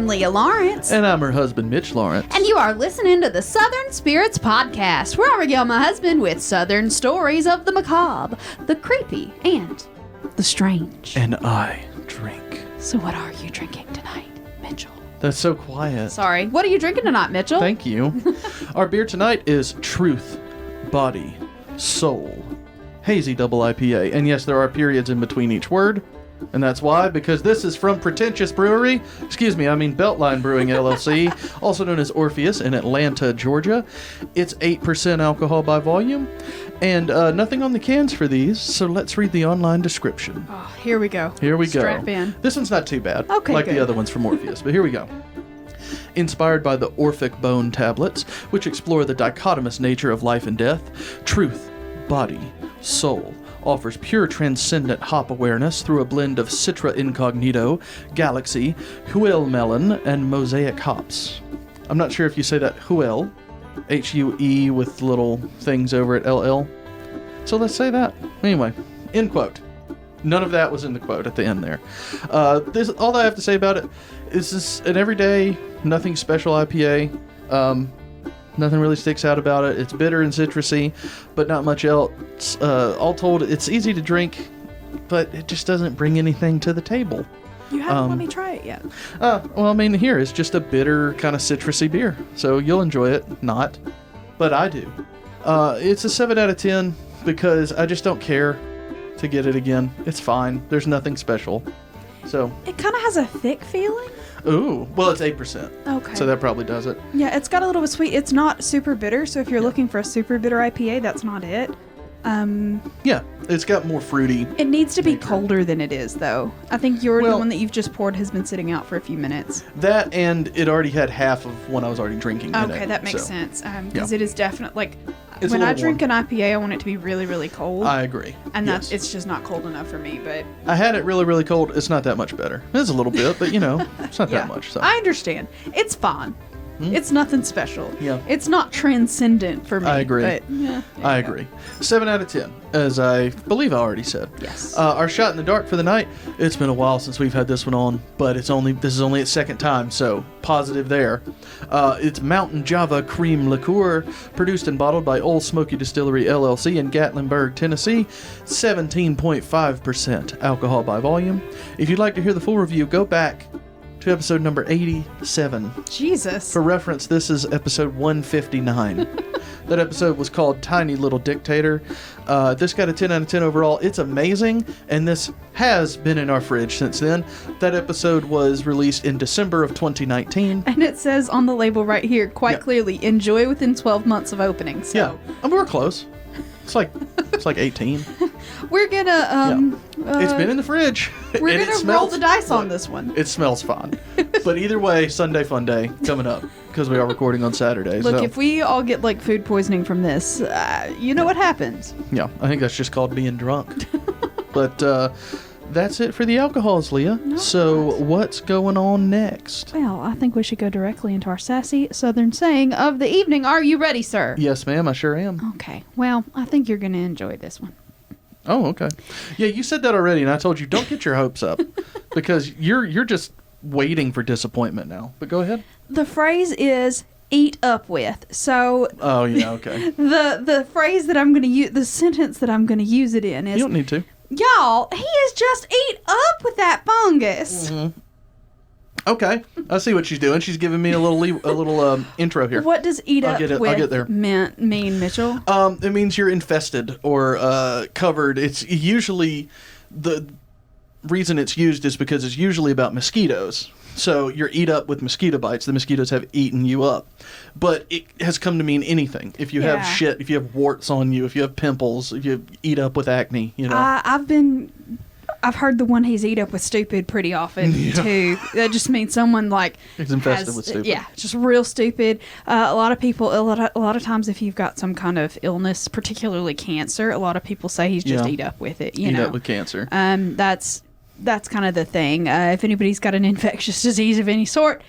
I'm Leah Lawrence. And I'm her husband, Mitch Lawrence. And you are listening to the Southern Spirits Podcast, where I regale my husband with Southern stories of the macabre, the creepy, and the strange. And I drink. So what are you drinking tonight, Mitchell? That's so quiet. Sorry. What are you drinking tonight, Mitchell? Thank you. Our beer tonight is Truth, Body, Soul, Hazy Double IPA. And yes, there are periods in between each word. And that's why, because this is from Pretentious Brewery, Beltline Brewing LLC, also known as Orpheus in Atlanta, Georgia. It's 8% alcohol by volume, and nothing on the cans for these, so let's read the online description. Oh, here we go. Here we go. Strap in. This one's not too bad, okay, like good. the other ones from Orpheus, but here we go. Inspired by the Orphic Bone tablets, which explore the dichotomous nature of life and death, Truth, Body, Soul offers pure transcendent hop awareness through a blend of Citra Incognito, Galaxy, Huel Melon, and Mosaic hops. I'm not sure if you say that Huel, H-U-E with little things over at L-L. So let's say that. Anyway, end quote. None of that was in the quote at the end there. All I have to say about it is this an everyday, nothing special IPA. Nothing really sticks out about it. It's bitter and citrusy, but not much else. All told, it's easy to drink, but it just doesn't bring anything to the table. You haven't let me try it yet. Here, it's just a bitter, kind of citrusy beer. So you'll enjoy it. Not. But I do. It's a 7 out of 10 because I just don't care to get it again. It's fine. There's nothing special. So It kind of has a thick feeling. Ooh, well, it's 8%. Okay. So that probably does it. Yeah, it's got a little bit sweet. It's not super bitter, so if you're looking for a super bitter IPA, that's not it. Yeah, it's got more fruity. It needs to be colder than it is, though. I think the one that you've just poured has been sitting out for a few minutes. That, and it already had half of what I was already drinking in it. Okay, that makes sense. Because it is definitely, It's when a I little drink an IPA, I want it to be really, really cold. I agree. And yes. it's just not cold enough for me, but... I had it really, really cold. It's not that much better. It's a little bit, but it's not that much. So. I understand. It's fine. It's nothing special. Yeah. It's not transcendent for me. I agree. But, yeah, I agree. 7 out of 10, as I believe I already said. Yes. Our shot in the dark for the night. It's been a while since we've had this one on, but this is only its second time, so positive there. It's Mountain Java Cream Liqueur, produced and bottled by Old Smoky Distillery LLC in Gatlinburg, Tennessee. 17.5% alcohol by volume. If you'd like to hear the full review, go back to episode number 87. Jesus. For reference, this is episode 159. That episode was called Tiny Little Dictator. This got a 10 out of 10 overall. It's amazing, and this has been in our fridge since then. That episode was released in December of 2019. And it says on the label right here, quite clearly, enjoy within 12 months of opening. So. Yeah, and we're close. It's like 18. We're gonna it's been in the fridge. We're gonna roll the dice on this one. It smells fine. But either way, Sunday Fun Day coming up because we are recording on Saturday. Look, so. if we all get like food poisoning from this, you know what happens. Yeah, I think that's just called being drunk. But that's it for the alcohols, Leah. So what's going on next? Well, I think we should go directly into our sassy Southern saying of the evening. Are you ready, sir? Yes, ma'am, I sure am. Okay. Well, I think you're going to enjoy this one. Oh, okay. Yeah, you said that already, and I told you don't get your hopes up because you're just waiting for disappointment now. But go ahead. The phrase is eat up with. So oh, yeah, okay. The phrase that I'm going to use, the sentence that I'm going to use it in is, you don't need to. Y'all, he is just eat up with that fungus. Mm-hmm. Okay, I see what she's doing. She's giving me a little intro here. What does eat up with I'll get there. mean, Mitchell? It means you're infested or covered. It's usually the reason it's used is because it's usually about mosquitoes. So you're eat up with mosquito bites. The mosquitoes have eaten you up. But it has come to mean anything. If you have shit, if you have warts on you, if you have pimples, if you eat up with acne, I've heard the one he's eat up with stupid pretty often too. That just means someone like it's infested with stupid. Yeah, just real stupid. A lot of times if you've got some kind of illness, particularly cancer, a lot of people say he's just eat up with it. Eat up with cancer. That's kind of the thing. If anybody's got an infectious disease of any sort,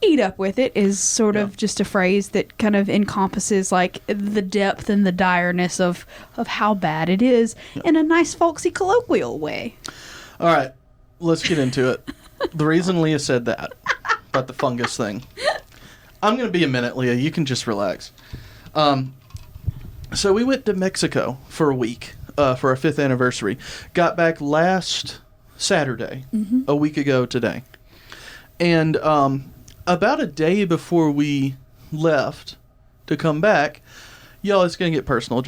eat up with it is sort of just a phrase that kind of encompasses like the depth and the direness of how bad it is in a nice folksy colloquial way. All right, let's get into it. The reason Leah said that about the fungus thing. I'm going to be a minute, Leah. You can just relax. So we went to Mexico for a week for our 5th anniversary. Got back last Saturday, a week ago today. And about a day before we left to come back, y'all, it's going to get personal.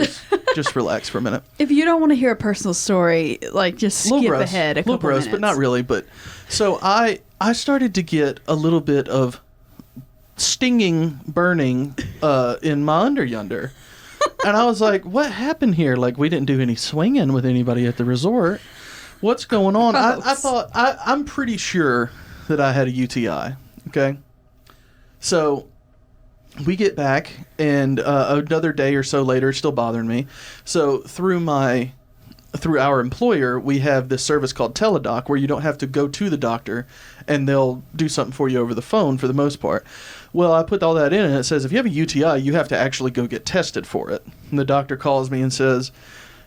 Just relax for a minute. If you don't want to hear a personal story, like, just skip ahead a couple minutes. But not really. But so I started to get a little bit of stinging, burning in my under-yunder. And I was like, what happened here? Like, we didn't do any swinging with anybody at the resort. What's going on? I thought, I'm pretty sure that I had a UTI. Okay? So we get back, and another day or so later, it's still bothering me. So through our employer, we have this service called Teledoc, where you don't have to go to the doctor, and they'll do something for you over the phone for the most part. Well, I put all that in, and it says if you have a UTI, you have to actually go get tested for it. And the doctor calls me and says,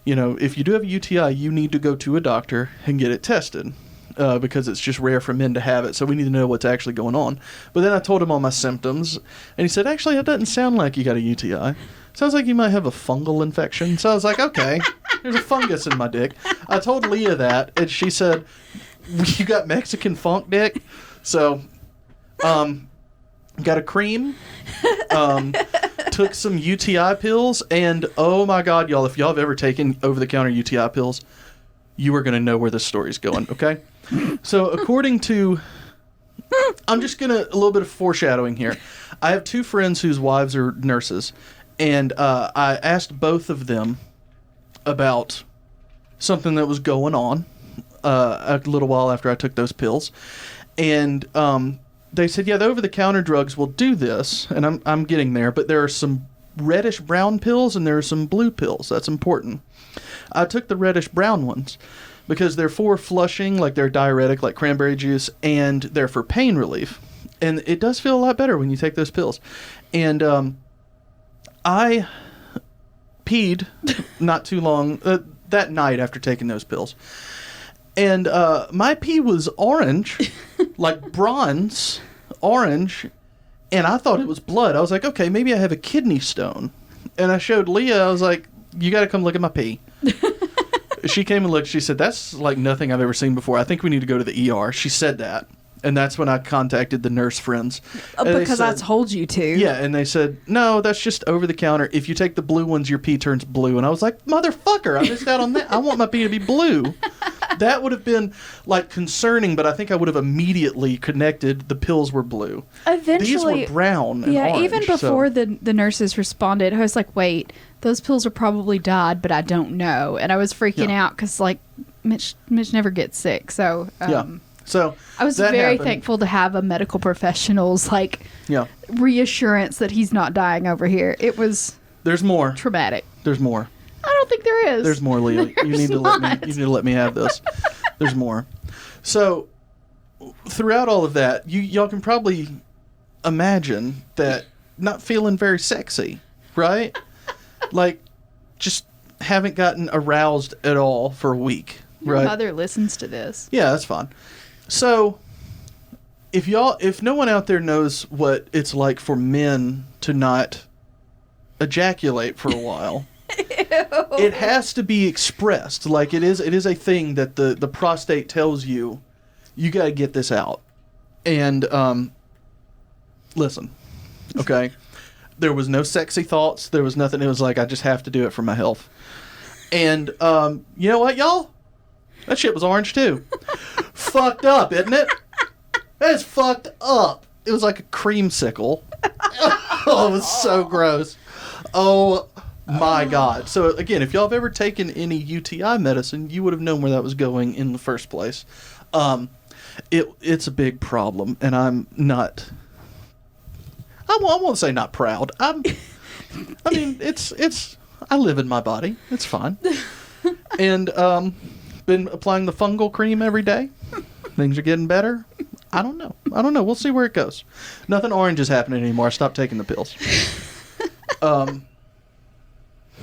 you know, if you do have a UTI, you need to go to a doctor and get it tested. Because it's just rare for men to have it, so we need to know what's actually going on. But then I told him all my symptoms, and he said, actually, it doesn't sound like you got a UTI. Sounds like you might have a fungal infection. So I was like, okay, there's a fungus in my dick. I told Leah that, and she said, you got Mexican funk dick? So, got a cream, took some UTI pills, and oh my God, y'all, if y'all have ever taken over-the-counter UTI pills, you are going to know where this story's going, okay? So according to, I'm just going to, a little bit of foreshadowing here. I have 2 friends whose wives are nurses, and I asked both of them about something that was going on a little while after I took those pills. And they said, yeah, the over-the-counter drugs will do this, and I'm getting there, but there are some reddish-brown pills and there are some blue pills. That's important. I took the reddish-brown ones because they're for flushing, like they're diuretic, like cranberry juice, and they're for pain relief. And it does feel a lot better when you take those pills. And I peed not too long that night after taking those pills. And my pee was orange, like bronze orange, and I thought it was blood. I was like, okay, maybe I have a kidney stone. And I showed Leah, I was like, you got to come look at my pee. She came and looked. She said, that's like nothing I've ever seen before. I think we need to go to the ER. She said that. And that's when I contacted the nurse friends. Because I told you to. Yeah, and they said, no, that's just over the counter. If you take the blue ones, your pee turns blue. And I was like, motherfucker, I missed out on that. I want my pee to be blue. That would have been, like, concerning, but I think I would have immediately connected the pills were blue. Eventually. These were brown and orange. Even before the nurses responded, I was like, wait, those pills are probably dyed, but I don't know. And I was freaking out because, like, Mitch never gets sick. So, So I was very thankful to have a medical professional's reassurance that he's not dying over here. It was there's more traumatic. There's more. I don't think there is. There's more, Leah. You need to let me have this. There's more. So throughout all of that, y'all can probably imagine that not feeling very sexy, right? Like just haven't gotten aroused at all for a week. Your right? mother listens to this. Yeah, that's fine. So, if no one out there knows what it's like for men to not ejaculate for a while, it has to be expressed. Like it is a thing that the prostate tells you, you got to get this out. And listen, okay, there was no sexy thoughts. There was nothing. It was like I just have to do it for my health. And you know what, y'all? That shit was orange too. Fucked up, isn't it? That's fucked up. It was like a creamsicle. Oh, it was so gross. Oh my God. So again, if y'all have ever taken any UTI medicine, you would have known where that was going in the first place. It's a big problem, and I'm not. I won't say not proud. I mean, it's. I live in my body. It's fine. And been applying the fungal cream every day. Things are getting better. I don't know. We'll see where it goes. Nothing orange is happening anymore. I stopped taking the pills. It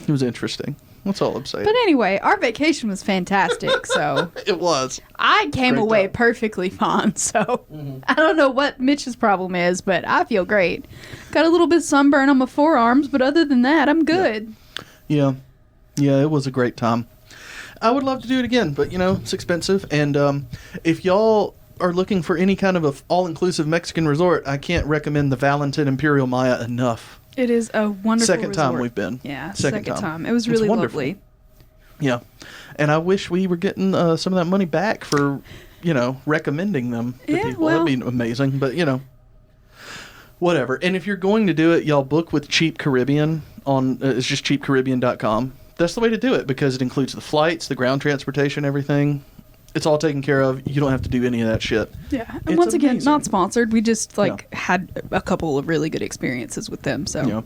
was interesting. That's all I'm saying. But anyway, our vacation was fantastic. So it was. I came Great away job. perfectly fine, so I don't know what Mitch's problem is, but I feel great. Got a little bit of sunburn on my forearms, but other than that, I'm good. Yeah. Yeah, it was a great time. I would love to do it again, but, it's expensive. And if y'all are looking for any kind of a all-inclusive Mexican resort, I can't recommend the Valentin Imperial Maya enough. It is a wonderful Second time resort. we've been. Yeah, second time. It was It's really wonderful. lovely. Yeah. And I wish we were getting some of that money back for, recommending them to Yeah, people. well. That'd be amazing, but, whatever. And if you're going to do it, y'all book with Cheap Caribbean on, it's just cheapcaribbean.com. That's the way to do it because it includes the flights, the ground transportation, everything. It's all taken care of. You don't have to do any of that shit. Yeah, and It's once again, amazing. not sponsored. We just had a couple of really good experiences with them, so Yeah.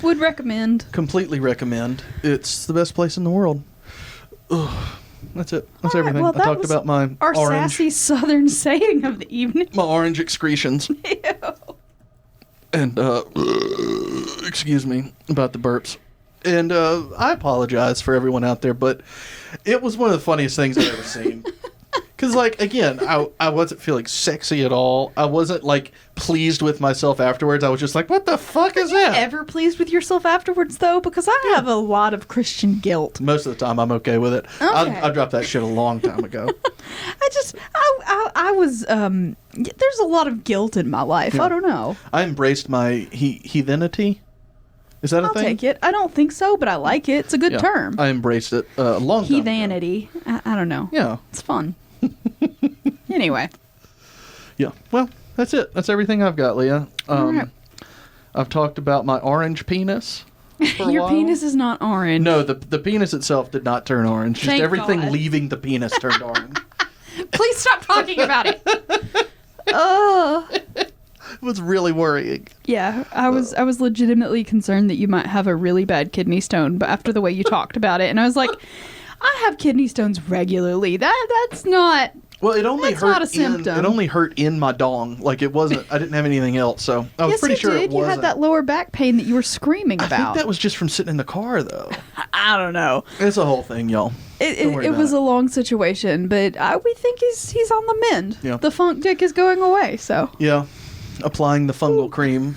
would recommend. Completely recommend. It's the best place in the world. Ugh. That's it. That's All right, everything. well, I that talked was about my Our orange, sassy Southern saying of the evening. my orange excretions, Ew. and excuse me about the burps. And I apologize for everyone out there, but it was one of the funniest things I've ever seen. Because, again, I wasn't feeling sexy at all. I wasn't, pleased with myself afterwards. I was just like, what the fuck is that? Ever pleased with yourself afterwards, though? Because I have a lot of Christian guilt. Most of the time, I'm okay with it. Okay. I dropped that shit a long time ago. I was, there's a lot of guilt in my life. Yeah. I don't know. I embraced my heathenity. Is that a I'll thing? take it. I don't think so, but I like it. It's a good Yeah. term. I embraced it a long time ago. Heathenity. I don't know. Yeah. It's fun. Anyway. Yeah. Well, that's it. That's everything I've got, Leah. All right. I've talked about my orange penis. For a Your while. penis is not orange. No, the penis itself did not turn orange. Just Thank everything God. leaving the penis turned orange. Please stop talking about it. Oh. It was really worrying. Yeah, I was legitimately concerned that you might have a really bad kidney stone, but after the way you talked about it, and I was like, I have kidney stones regularly. That's not. Well, it only That's hurt not a symptom. It only hurt in my dong. It wasn't. I didn't have anything else, so I was Yes, pretty you sure did. it You wasn't. had that lower back pain that you were screaming I think about. that was just from sitting in the car, though. I don't know. It's a whole thing, y'all. Don't worry It about was a long situation, but we think he's on the mend. Yeah. The funk dick is going away, so Yeah, applying the fungal cream.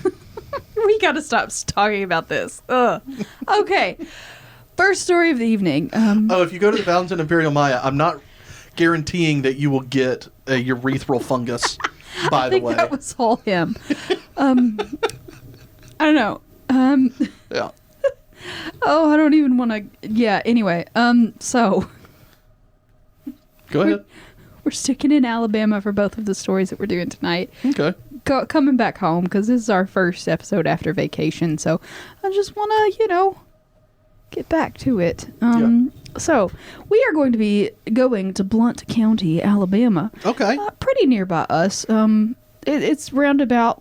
we got to stop talking about this. Ugh. Okay. First story of the evening. Oh, if you go to the Valentin Imperial Maya, I'm not guaranteeing that you will get a urethral fungus. By I the think way, that was all him. I don't know. yeah. Oh, I don't even want to. Yeah. Anyway. So Go ahead. we're sticking in Alabama for both of the stories that we're doing tonight. Okay. Coming back home because this is our first episode after vacation, so I just want to, get back to it. So we are going to be going to Blount County, Alabama. Okay. Pretty nearby us. It's roundabout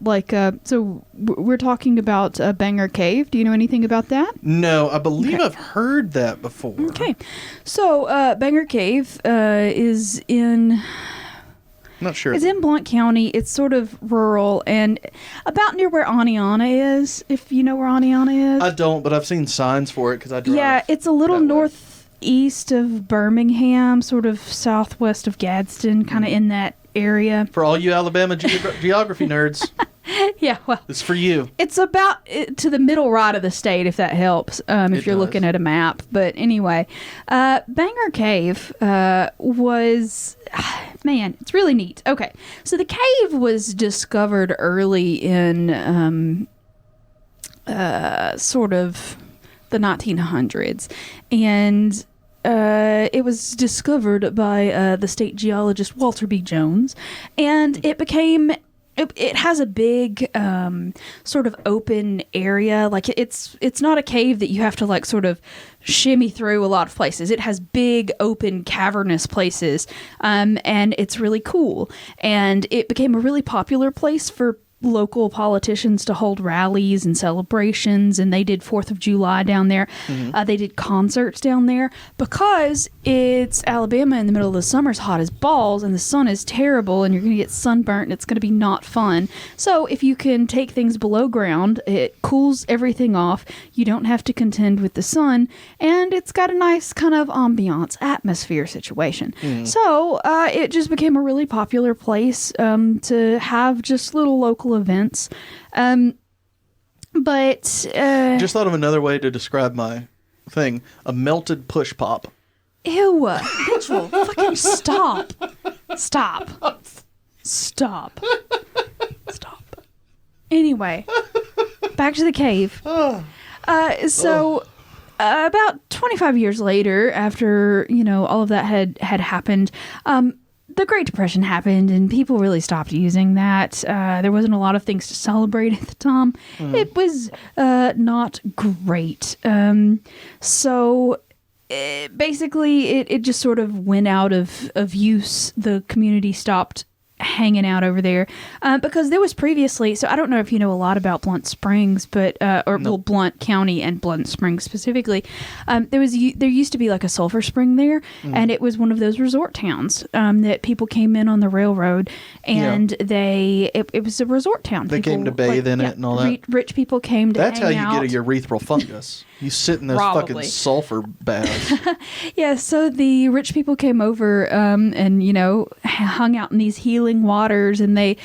so we're talking about Banger Cave. Do you know anything about that? No, I believe Okay. I've heard that before. Okay, so Banger Cave is in. Not sure. It's in Blount County. It's sort of rural and about near where Aniana is, if you know where Aniana is. I don't, but I've seen signs for it because I drive. Yeah, it's a little that way. northeast of Birmingham, sort of southwest of Gadsden, kind of in that area. For all you Alabama geography nerds, Yeah, well, it's for you. it's about to the middle right of the state, if that helps, if It you're does. looking at a map. But anyway, Banger Cave was, man, it's really neat. Okay, so the cave was discovered early in sort of the 1900s, and it was discovered by the state geologist Walter B. Jones, and it became. It has a big sort of open area. It's not a cave that you have to sort of shimmy through a lot of places. It has big open cavernous places, and it's really cool. And it became a really popular place for local politicians to hold rallies and celebrations, and they did 4th of July down there. They did concerts down there because it's Alabama in the middle of the summer. It's hot as balls and the sun is terrible and you're going to get sunburnt and it's going to be not fun. So if you can take things below ground, it cools everything off. You don't have to contend with the sun, and it's got a nice kind of ambiance, atmosphere situation. So it just became a really popular place to have just little local events. But just thought of another way to describe my thing: a melted push pop. Ew, Mitchell, fucking stop. Anyway, back to the cave. About 25 years later, after all of that had happened, the Great Depression happened, and people really stopped using that. There wasn't a lot of things to celebrate at the time. It was not great. Basically, it just sort of went out of use. The community stopped hanging out over there because there was previously, so I don't know if you know a lot about Blunt Springs, but Blunt County and Blunt Springs specifically. There used to be like a sulfur spring there, and it was one of those resort towns that people came in on the railroad, and it was a resort town. They came to bathe in it and all that. Rich people came to That's hang how you out. get a urethral fungus. You sit in those fucking sulfur baths. Yeah, so the rich people came over and, hung out in these healing waters, and they,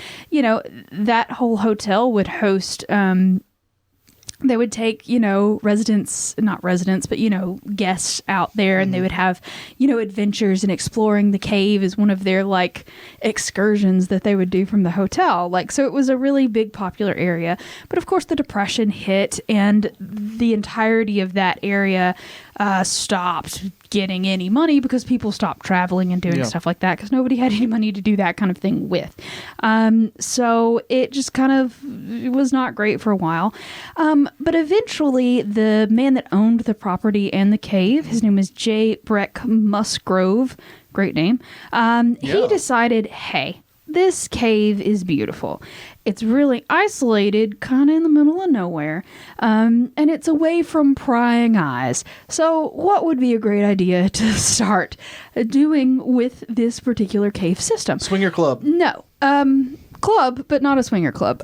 that whole hotel would host, they would take, not residents, but, guests out there, and they would have, adventures, and exploring the cave is one of their, excursions that they would do from the hotel. So it was a really big, popular area. But, of course, the Depression hit, and the entirety of that area stopped getting any money because people stopped traveling and doing stuff like that because nobody had any money to do that kind of thing with. So it just it was not great for a while. But eventually the man that owned the property and the cave, his name is J. Breck Musgrove, great name, he decided, hey, this cave is beautiful. It's really isolated, kind of in the middle of nowhere, and it's away from prying eyes. So what would be a great idea to start doing with this particular cave system? Swinger club. No. Club, but not a swinger club.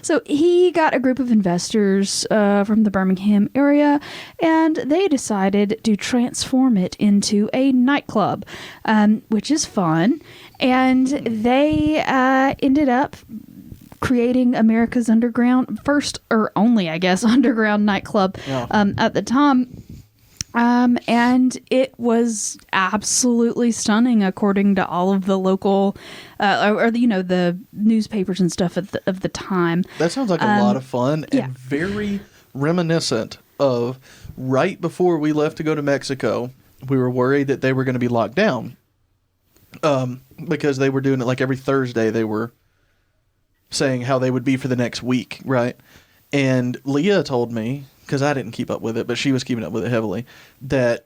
So he got a group of investors from the Birmingham area, and they decided to transform it into a nightclub, which is fun. And they ended up creating America's first or only, I guess, underground nightclub at the time. And it was absolutely stunning, according to all of the local, the newspapers and stuff of the time. That sounds like a lot of fun and very reminiscent of right before we left to go to Mexico. We were worried that they were going to be locked down because they were doing it like every Thursday. They were saying how they would be for the next week, right? And Leah told me, because I didn't keep up with it, but she was keeping up with it heavily, that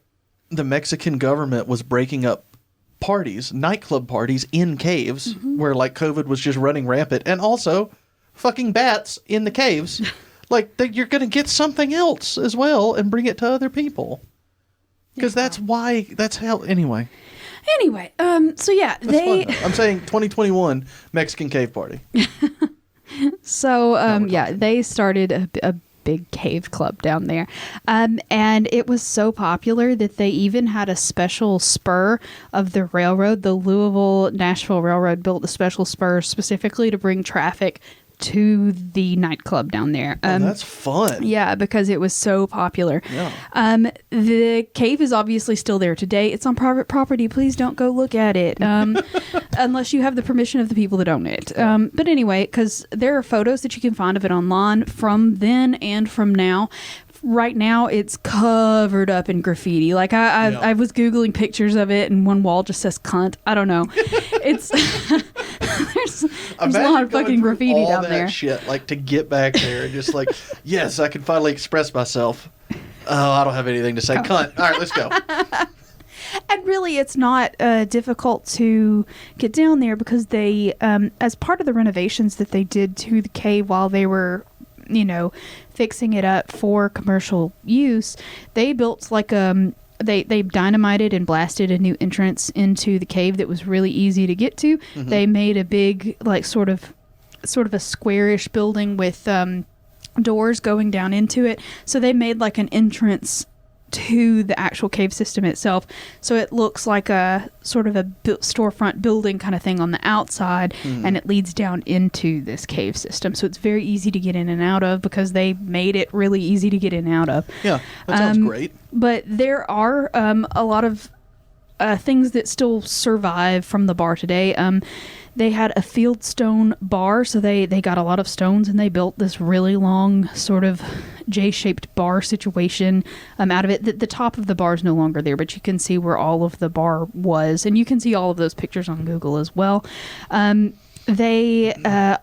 the Mexican government was breaking up parties, nightclub parties in caves where COVID was just running rampant, and also fucking bats in the caves. You're going to get something else as well and bring it to other people. Because that's how, anyway. So yeah, I'm saying 2021 Mexican cave party. So, they started a big cave club down there. And it was so popular that they even had a special spur of the railroad. The Louisville-Nashville Railroad built a special spur specifically to bring traffic to the nightclub down there. That's fun. Yeah, because it was so popular. Yeah. The cave is obviously still there today. It's on private property. Please don't go look at it unless you have the permission of the people that own it. But anyway, because there are photos that you can find of it online from then and from now. Right now, it's covered up in graffiti. I was Googling pictures of it, and one wall just says cunt. I don't know. It's there's a lot of fucking graffiti down there. Shit, to get back there and just yes, I can finally express myself. Oh, I don't have anything to say. Cunt. All right, let's go. And really, it's not difficult to get down there because they, as part of the renovations that they did to the cave while they were, fixing it up for commercial use, they built like they dynamited and blasted a new entrance into the cave that was really easy to get to. Mm-hmm. They made a big, like, sort of a squarish building with doors going down into it. So they made like an entrance to the actual cave system itself, so it looks like a sort of a storefront building kind of thing on the outside, and it leads down into this cave system, so it's very easy to get in and out of because they made it really easy to get in and out of. Yeah, that sounds great. But there are a lot of things that still survive from the bar today. They had a fieldstone bar, so they got a lot of stones and they built this really long sort of J-shaped bar situation out of it. The top of the bar is no longer there, but you can see where all of the bar was, and you can see all of those pictures on Google as well. They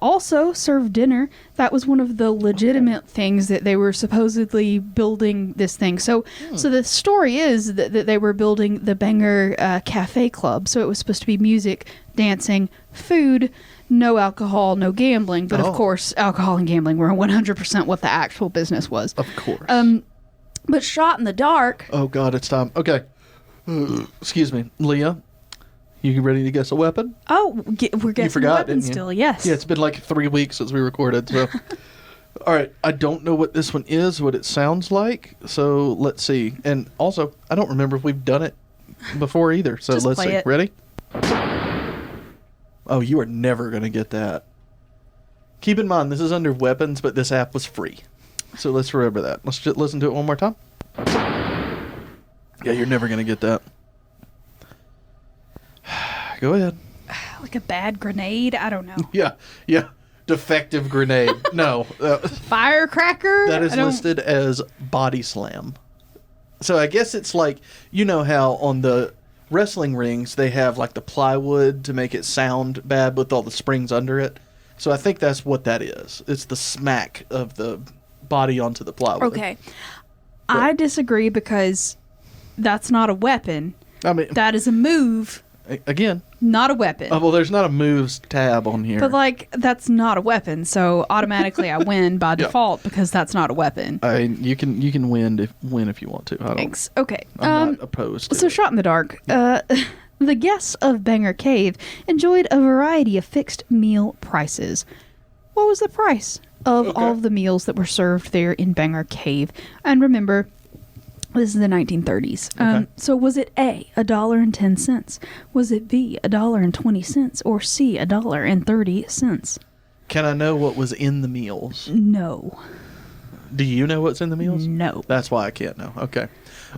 also served dinner. That was one of the legitimate things that they were supposedly building this thing. So the story is that they were building the Banger Cafe Club. So it was supposed to be music, dancing, food, no alcohol, no gambling. But of course, alcohol and gambling were 100% what the actual business was. Of course. But shot in the dark. Oh, God, it's time. Okay. Excuse me. Leah, you ready to guess a weapon? Oh, we're guessing a weapon still, yes. Yeah, it's been like 3 weeks since we recorded, so... All right, I don't know what this one is, what it sounds like, so let's see. And also, I don't remember if we've done it before either, so Just let's play see. it. Ready? Oh, you are never going to get that. Keep in mind, this is under weapons, but this app was free. So let's remember that. Let's just listen to it one more time. Yeah, you're never going to get that. Go ahead. Like a bad grenade? I don't know. Yeah. Defective grenade. No. Firecracker? That is listed as body slam. So I guess it's like, you know how on the wrestling rings they have like the plywood to make it sound bad with all the springs under it. So I think that's what that is. It's the smack of the body onto the plywood. Okay. But I disagree because that's not a weapon. I mean, that is a move. Again. Not a weapon. Oh, well, there's not a moves tab on here. But, like, that's not a weapon, so automatically I win by default because that's not a weapon. You can win if you want to. Thanks. Okay. I'm not opposed to So, it. shot in the dark. The guests of Banger Cave enjoyed a variety of fixed meal prices. What was the price of all of the meals that were served there in Banger Cave? And remember, this is the 1930s. Okay. So was it A, $1.10? Was it B, $1.20? Or C, $1.30? Can I know what was in the meals? No. Do you know what's in the meals? No. That's why I can't know. Okay.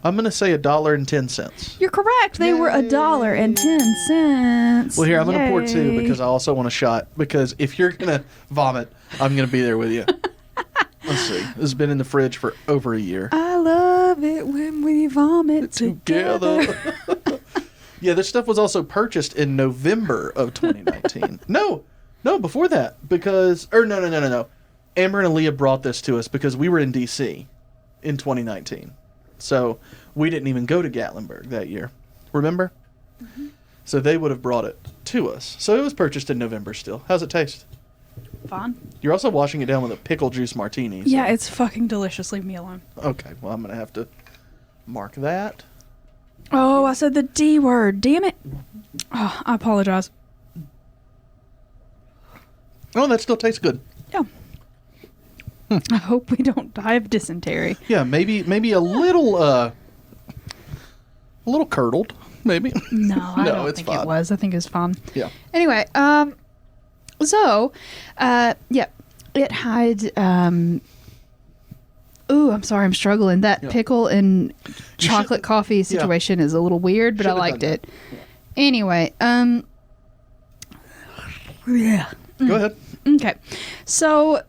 I'm going to say $1.10. You're correct. They were $1.10. Well, here, I'm going to pour two because I also want a shot. Because if you're going to vomit, I'm going to be there with you. Let's see. This has been in the fridge for over a year. I love it when we vomit together. Yeah, this stuff was also purchased in November of 2019. No, before that. Because, no. Amber and Aaliyah brought this to us because we were in D.C. in 2019. So we didn't even go to Gatlinburg that year. Remember? Mm-hmm. So they would have brought it to us. So it was purchased in November still. How's it taste? Fun. You're also washing it down with a pickle juice martini. So. Yeah, it's fucking delicious. Leave me alone. Okay, well, I'm going to have to mark that. Oh, I said the D word. Damn it. Oh, I apologize. Oh, that still tastes good. Yeah. I hope we don't die of dysentery. Yeah, maybe a little curdled, maybe. No, I don't think it was. I think it was fun. Yeah. Anyway, so, yeah, it had, ooh, I'm sorry, I'm struggling. That pickle and chocolate coffee situation is a little weird, but I liked it. Yeah. Anyway, yeah. Go ahead. Okay. So,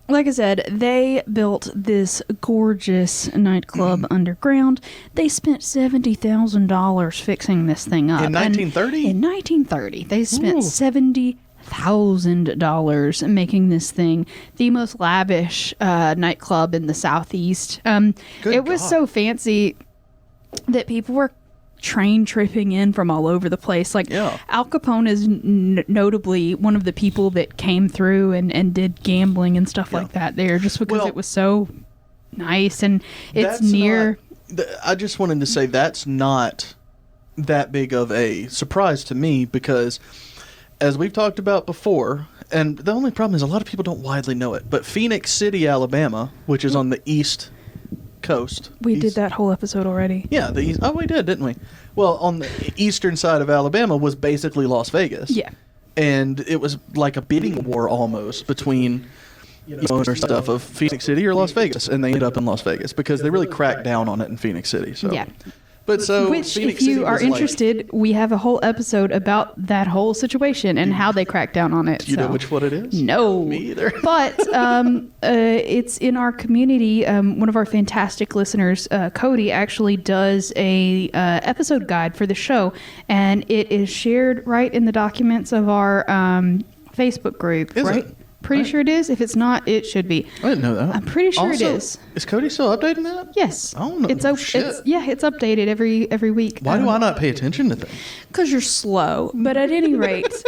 like I said, they built this gorgeous nightclub underground. They spent $70,000 fixing this thing up. In 1930? In 1930. They spent $70,000 making this thing the most lavish nightclub in the Southeast. It was so fancy that people were train tripping in from all over the place. Like Al Capone is notably one of the people that came through and did gambling and stuff like that there, just because it was so nice, and it's near. I just wanted to say that's not that big of a surprise to me, because as we've talked about before, and the only problem is a lot of people don't widely know it, but Phoenix City, Alabama, which is on the East Coast. We did that whole episode already. Yeah, the East. Oh, we did, didn't we? Well, on the eastern side of Alabama was basically Las Vegas. Yeah. And it was like a bidding war almost between owner stuff of Phoenix City or Las Vegas, and they ended up in Las Vegas because they really cracked down on it in Phoenix City. So. Yeah. But so, which, Phoenix if you City are interested, we have a whole episode about that whole situation and how they cracked down on it. Do you know which one it is? No. Me either. But it's in our community. One of our fantastic listeners, Cody, actually does a episode guide for the show, and it is shared right in the documents of our Facebook group. Is right? It? Pretty sure it is. If it's not, it should be. I didn't know that. I'm pretty sure also, it is. Is Cody still updating that? Yes. I don't know. It's updated every week. Why do I not pay attention to things? Because you're slow. But at any rate,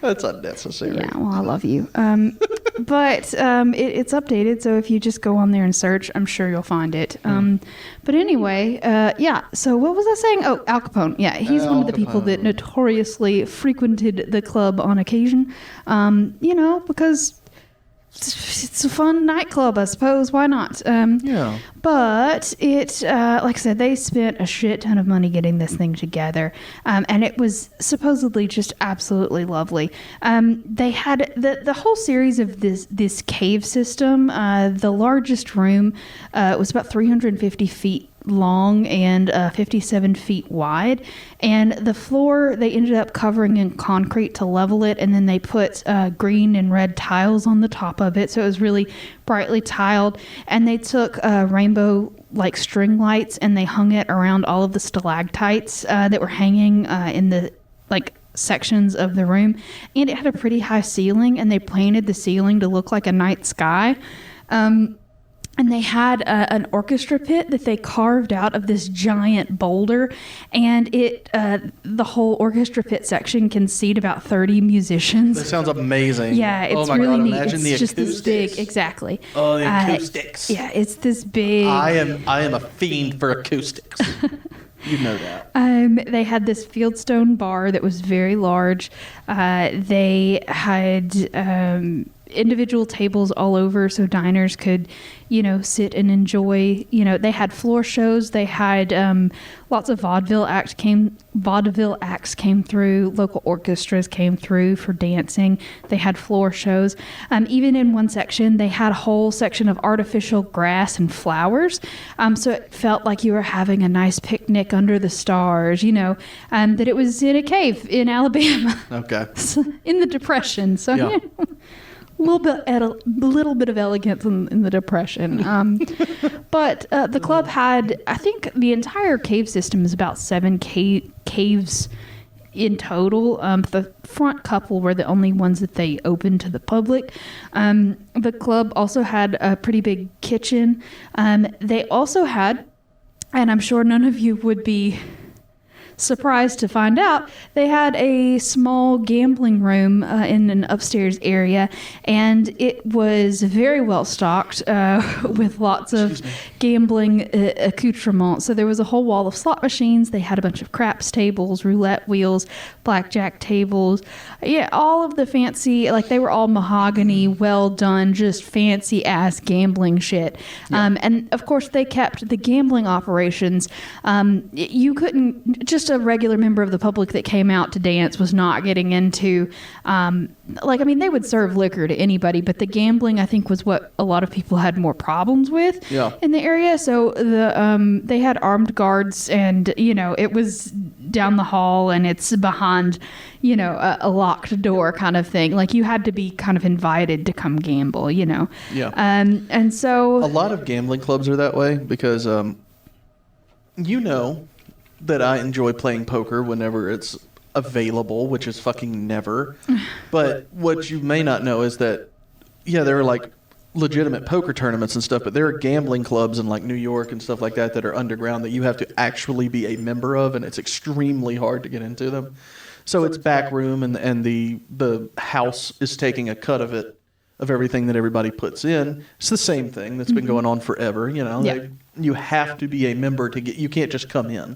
that's unnecessary. Yeah, well, I love you. But it's updated, so if you just go on there and search, I'm sure you'll find it. But anyway, so what was I saying? Oh, Al Capone. Yeah, he's one of the people that notoriously frequented the club on occasion, because it's a fun nightclub, I suppose. Why not? Yeah. But it, like I said, they spent a shit ton of money getting this thing together, and it was supposedly just absolutely lovely. They had the whole series of this cave system. The largest room was about 350 feet long and 57 feet wide, and the floor they ended up covering in concrete to level it, and then they put green and red tiles on the top of it, so it was really brightly tiled. And they took rainbow like string lights and they hung it around all of the stalactites that were hanging in the sections of the room, and it had a pretty high ceiling, and they painted the ceiling to look like a night sky. And they had an orchestra pit that they carved out of this giant boulder, and the whole orchestra pit section can seat about 30 musicians. That sounds amazing. Yeah, it's really neat. Imagine it's just acoustics. This big, exactly. Oh, the acoustics. Yeah, it's this big. I am a fiend for acoustics. You know that. They had this fieldstone bar that was very large. They had individual tables all over so diners could, sit and enjoy. They had floor shows. They had lots of vaudeville acts came through. Local orchestras came through for dancing. They had floor shows. Even in one section, they had a whole section of artificial grass and flowers. So it felt like you were having a nice picnic under the stars, that it was in a cave in Alabama. Okay. In the Depression. So, yeah. A little bit of elegance in the Depression. But the club had, I think the entire cave system is about 7 caves in total. The front couple were the only ones that they opened to the public. The club also had a pretty big kitchen. They also had, and I'm sure none of you would be surprised to find out, they had a small gambling room in an upstairs area, and it was very well stocked with lots of gambling accoutrements. So there was a whole wall of slot machines. They had a bunch of craps tables, roulette wheels, blackjack tables. Yeah, all of the fancy, they were all mahogany, well done, just fancy ass gambling shit. Yeah. And of course they kept the gambling operations. You couldn't, just a regular member of the public that came out to dance was not getting into, they would serve liquor to anybody, but the gambling, I think, was what a lot of people had more problems with in the area. So they had armed guards, and, it was down the hall, and it's behind, a locked door kind of thing. You had to be kind of invited to come gamble, Yeah. And so a lot of gambling clubs are that way because, that I enjoy playing poker whenever it's available, which is fucking never. But what you may not know is that, there are legitimate poker tournaments and stuff, but there are gambling clubs in like New York and stuff like that are underground that you have to actually be a member of, and it's extremely hard to get into them. So it's back room, and the house is taking a cut of it, of everything that everybody puts in. It's the same thing that's been going on forever. You know, you have to be a member to get. You can't just come in,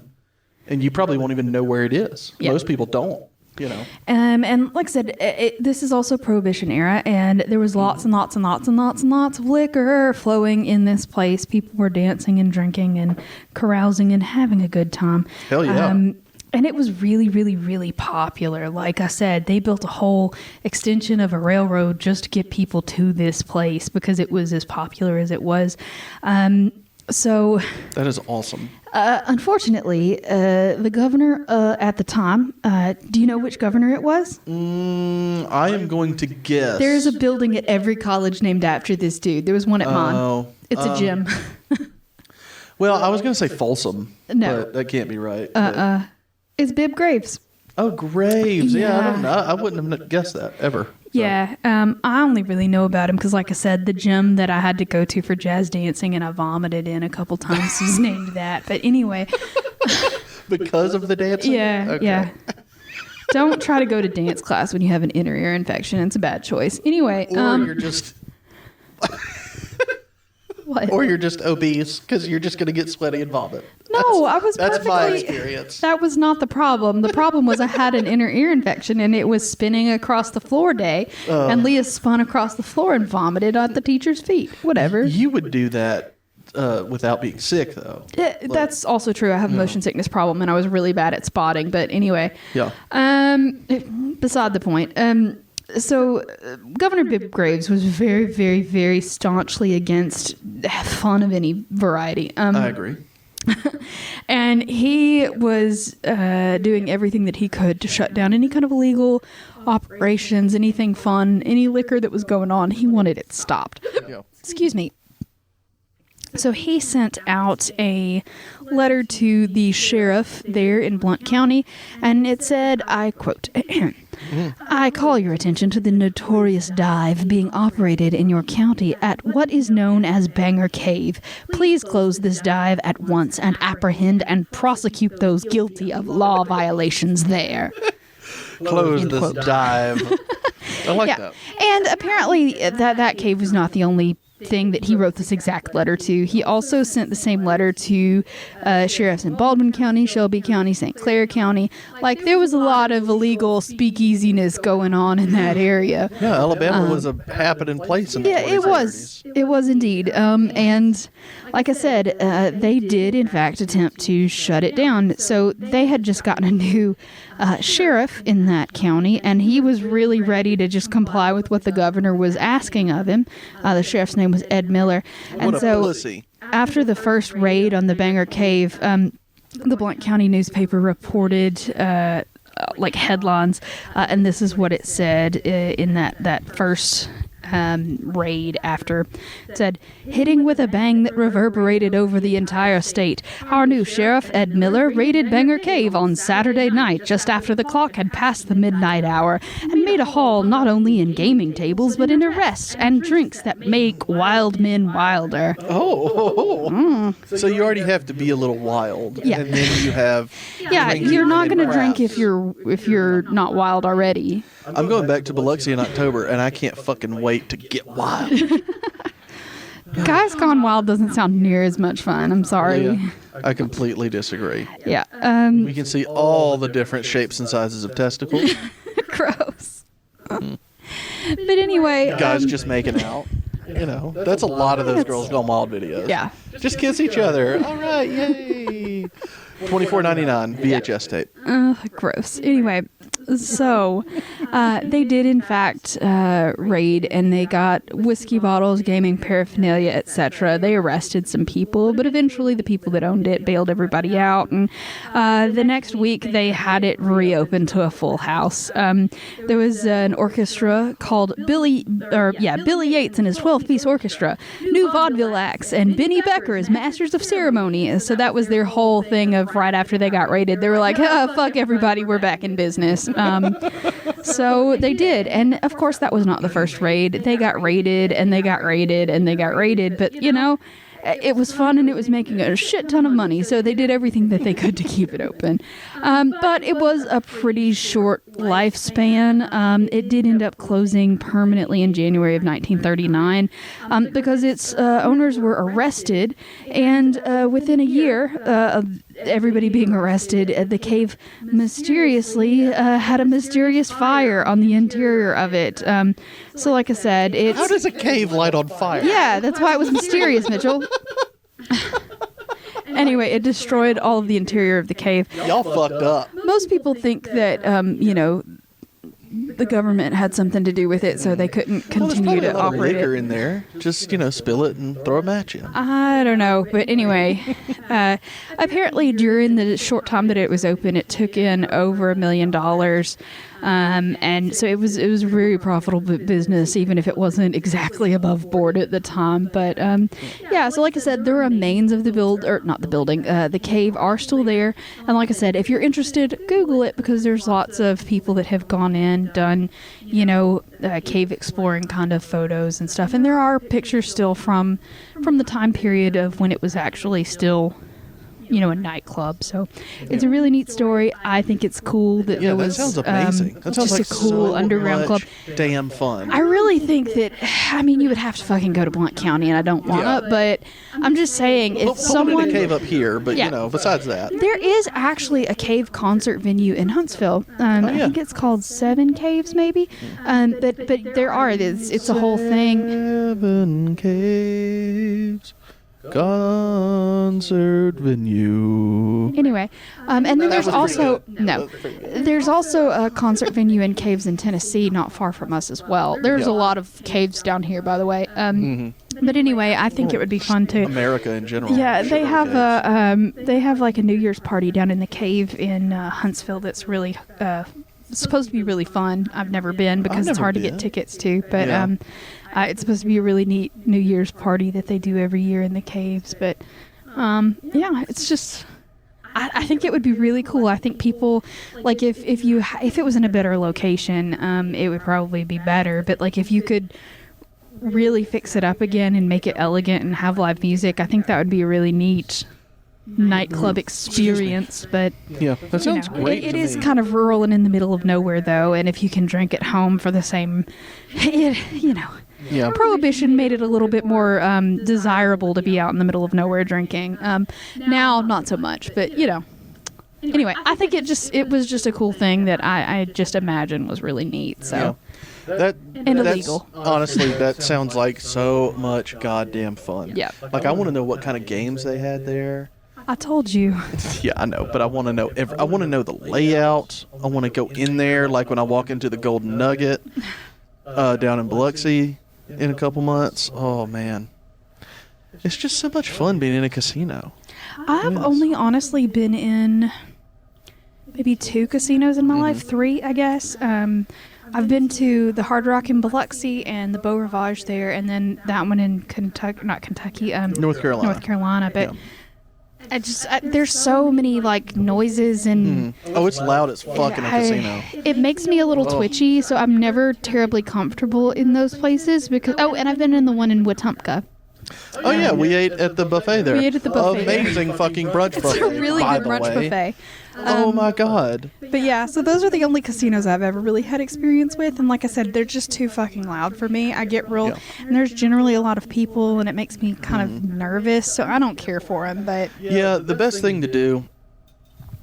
and you probably won't even know where it is. Most people don't. You know. And like I said, this is also Prohibition era, and there was lots and lots and lots and lots and lots of liquor flowing in this place. People were dancing and drinking and carousing and having a good time. Hell yeah. And it was really, really, really popular. Like I said, they built a whole extension of a railroad just to get people to this place because it was as popular as it was. So that is awesome. Unfortunately, the governor at the time, do you know which governor it was? I am going to guess. There's a building at every college named after this dude. There was one at mine. It's a gym. Well, I was going to say Folsom. No. But that can't be right. It's Bibb Graves. Oh, Graves. Yeah, I don't know. I wouldn't have guessed that ever. So. Yeah, I only really know about him because, like I said, the gym that I had to go to for jazz dancing and I vomited in a couple times was named that. But anyway. Because of the dancing? Yeah, okay. Yeah. Don't try to go to dance class when you have an inner ear infection. It's a bad choice. Anyway. Or you're just... What? Or you're just obese because you're just going to get sweaty and vomit. No, I was That's perfectly... my experience. That was not the problem. The problem was I had an inner ear infection and it was spinning across the floor day. And Leah spun across the floor and vomited at the teacher's feet. Whatever. You would do that without being sick, though. That's also true. I have a motion sickness problem and I was really bad at spotting. But anyway. Yeah. Beside the point. So Governor Bibb Graves was very, very, very staunchly against fun of any variety. I agree. And he was doing everything that he could to shut down any kind of illegal operations, anything fun, any liquor that was going on. He wanted it stopped. Yeah. Excuse me. So he sent out a letter to the sheriff there in Blount County, and it said, I quote, I call your attention to the notorious dive being operated in your county at what is known as Banger Cave. Please close this dive at once and apprehend and prosecute those guilty of law violations there. Close this dive. I like that. And apparently that cave was not the only thing that he wrote this exact letter to. He also sent the same letter to sheriffs in Baldwin County, Shelby County, St. Clair County. Like, there was a lot of illegal speakeasiness going on in that area. Yeah, Alabama was a happening place in the 20s. It was. It was indeed. And like I said, they did, in fact, attempt to shut it down. So they had just gotten a new sheriff in that county, and he was really ready to just comply with what the governor was asking of him. The sheriff's name was Ed Miller. And so pussy. After the first raid on the Banger Cave, the Blount County newspaper reported like headlines, and this is what it said in that first raid after. It said, hitting with a bang that reverberated over the entire state. Our new sheriff, Ed Miller, raided Banger Cave on Saturday night just after the clock had passed the midnight hour and made a haul not only in gaming tables but in arrests and drinks that make wild men wilder. So you already have to be a little wild. Yeah. And then you have... Yeah, you're not going to drink if you're not wild already. I'm going back to Biloxi in October, and I can't fucking wait to get wild. Guys Gone Wild doesn't sound near as much fun. I'm sorry. Yeah, I completely disagree. Yeah. We can see all the different shapes and sizes of testicles. Gross. But anyway. Guys just making out. You know, that's a lot of those Girls Gone Wild videos. Yeah. Just kiss each other. All right, yay. $24.99 VHS tape. Gross. Anyway, so they did in fact raid, and they got whiskey bottles, gaming paraphernalia, etc. They arrested some people, but eventually the people that owned it bailed everybody out, and the next week they had it reopened to a full house. There was an orchestra called Billy Yates and his 12-piece orchestra, new vaudeville acts, and Benny Becker as masters of ceremony. So that was their whole thing of right after they got raided. They were like, fuck everybody, we're back in business. So So they did. And of course, that was not the first raid. They got raided and they got raided and they got raided. But, it was fun and it was making a shit ton of money. So they did everything that they could to keep it open. But it was a pretty short lifespan. It did end up closing permanently in January of 1939 because its owners were arrested. And within a year of everybody being arrested, the cave mysteriously had a mysterious fire on the interior of it. So like I said, it's... How does a cave light on fire? Yeah, that's why it was mysterious, Mitchell. Anyway, it destroyed all of the interior of the cave. Y'all fucked up. Most people think that, the government had something to do with it, so they couldn't continue to operate liquor it. in there. Just, spill it and throw a match in. I don't know, but anyway, apparently during the short time that it was open, it took in over $1 million. And so it was a very profitable business, even if it wasn't exactly above board at the time. But so like I said, the remains of the cave are still there. And like I said, if you're interested, Google it, because there's lots of people that have gone in, done, cave exploring kind of photos and stuff. And there are pictures still from the time period of when it was actually still a nightclub. So it's a really neat story. I think it's cool that there was sounds amazing. That sounds just like a cool so underground club. Damn fun. I really think that, you would have to fucking go to Blount County, and I don't want to, but I'm just saying, if someone... a cave up here, but, besides that. There is actually a cave concert venue in Huntsville. I think it's called Seven Caves, maybe. But there are. It's a whole thing. 7 Caves. Concert venue. Anyway, and then there's also a concert venue in caves in Tennessee, not far from us as well. There's a lot of caves down here, by the way. But anyway, I think it would be fun to America in general. Yeah, they have like a New Year's party down in the cave in Huntsville that's really supposed to be really fun. I've never been because it's hard to get tickets to, but it's supposed to be a really neat New Year's party that they do every year in the caves. But it's just, I think it would be really cool. I think people, like, if it was in a better location, it would probably be better. But like, if you could really fix it up again and make it elegant and have live music, I think that would be a really neat nightclub experience. But that sounds great. It is kind of rural and in the middle of nowhere, though, and if you can drink at home for the same, Prohibition made it a little bit more desirable to be out in the middle of nowhere drinking. Now, not so much, but Anyway, I think it was just a cool thing that I just imagine was really neat. So. And illegal. Honestly, that sounds like so much goddamn fun. Yeah. Like, I want to know what kind of games they had there. I told you. Yeah, I know, but I want to know I want to know the layout. I want to go in there, like when I walk into the Golden Nugget down in Biloxi in a couple months. Oh, man. It's just so much fun being in a casino. I've only honestly been in maybe 2 casinos in my life, 3, I guess. I've been to the Hard Rock in Biloxi and the Beau Rivage there, and then that one in North Carolina. But there's so many like noises and oh, it's loud as fuck in a casino. It makes me a little twitchy, so I'm never terribly comfortable in those places because. Oh, and I've been in the one in Wetumpka. Oh yeah, we ate at the buffet there. We ate at the buffet. Amazing fucking brunch buffet. It's a really good brunch buffet. Oh my god. But yeah, so those are the only casinos I've ever really had experience with, and like I said, they're just too fucking loud for me. I get real, and there's generally a lot of people, and it makes me kind of nervous, so I don't care for them. But yeah, the best thing to do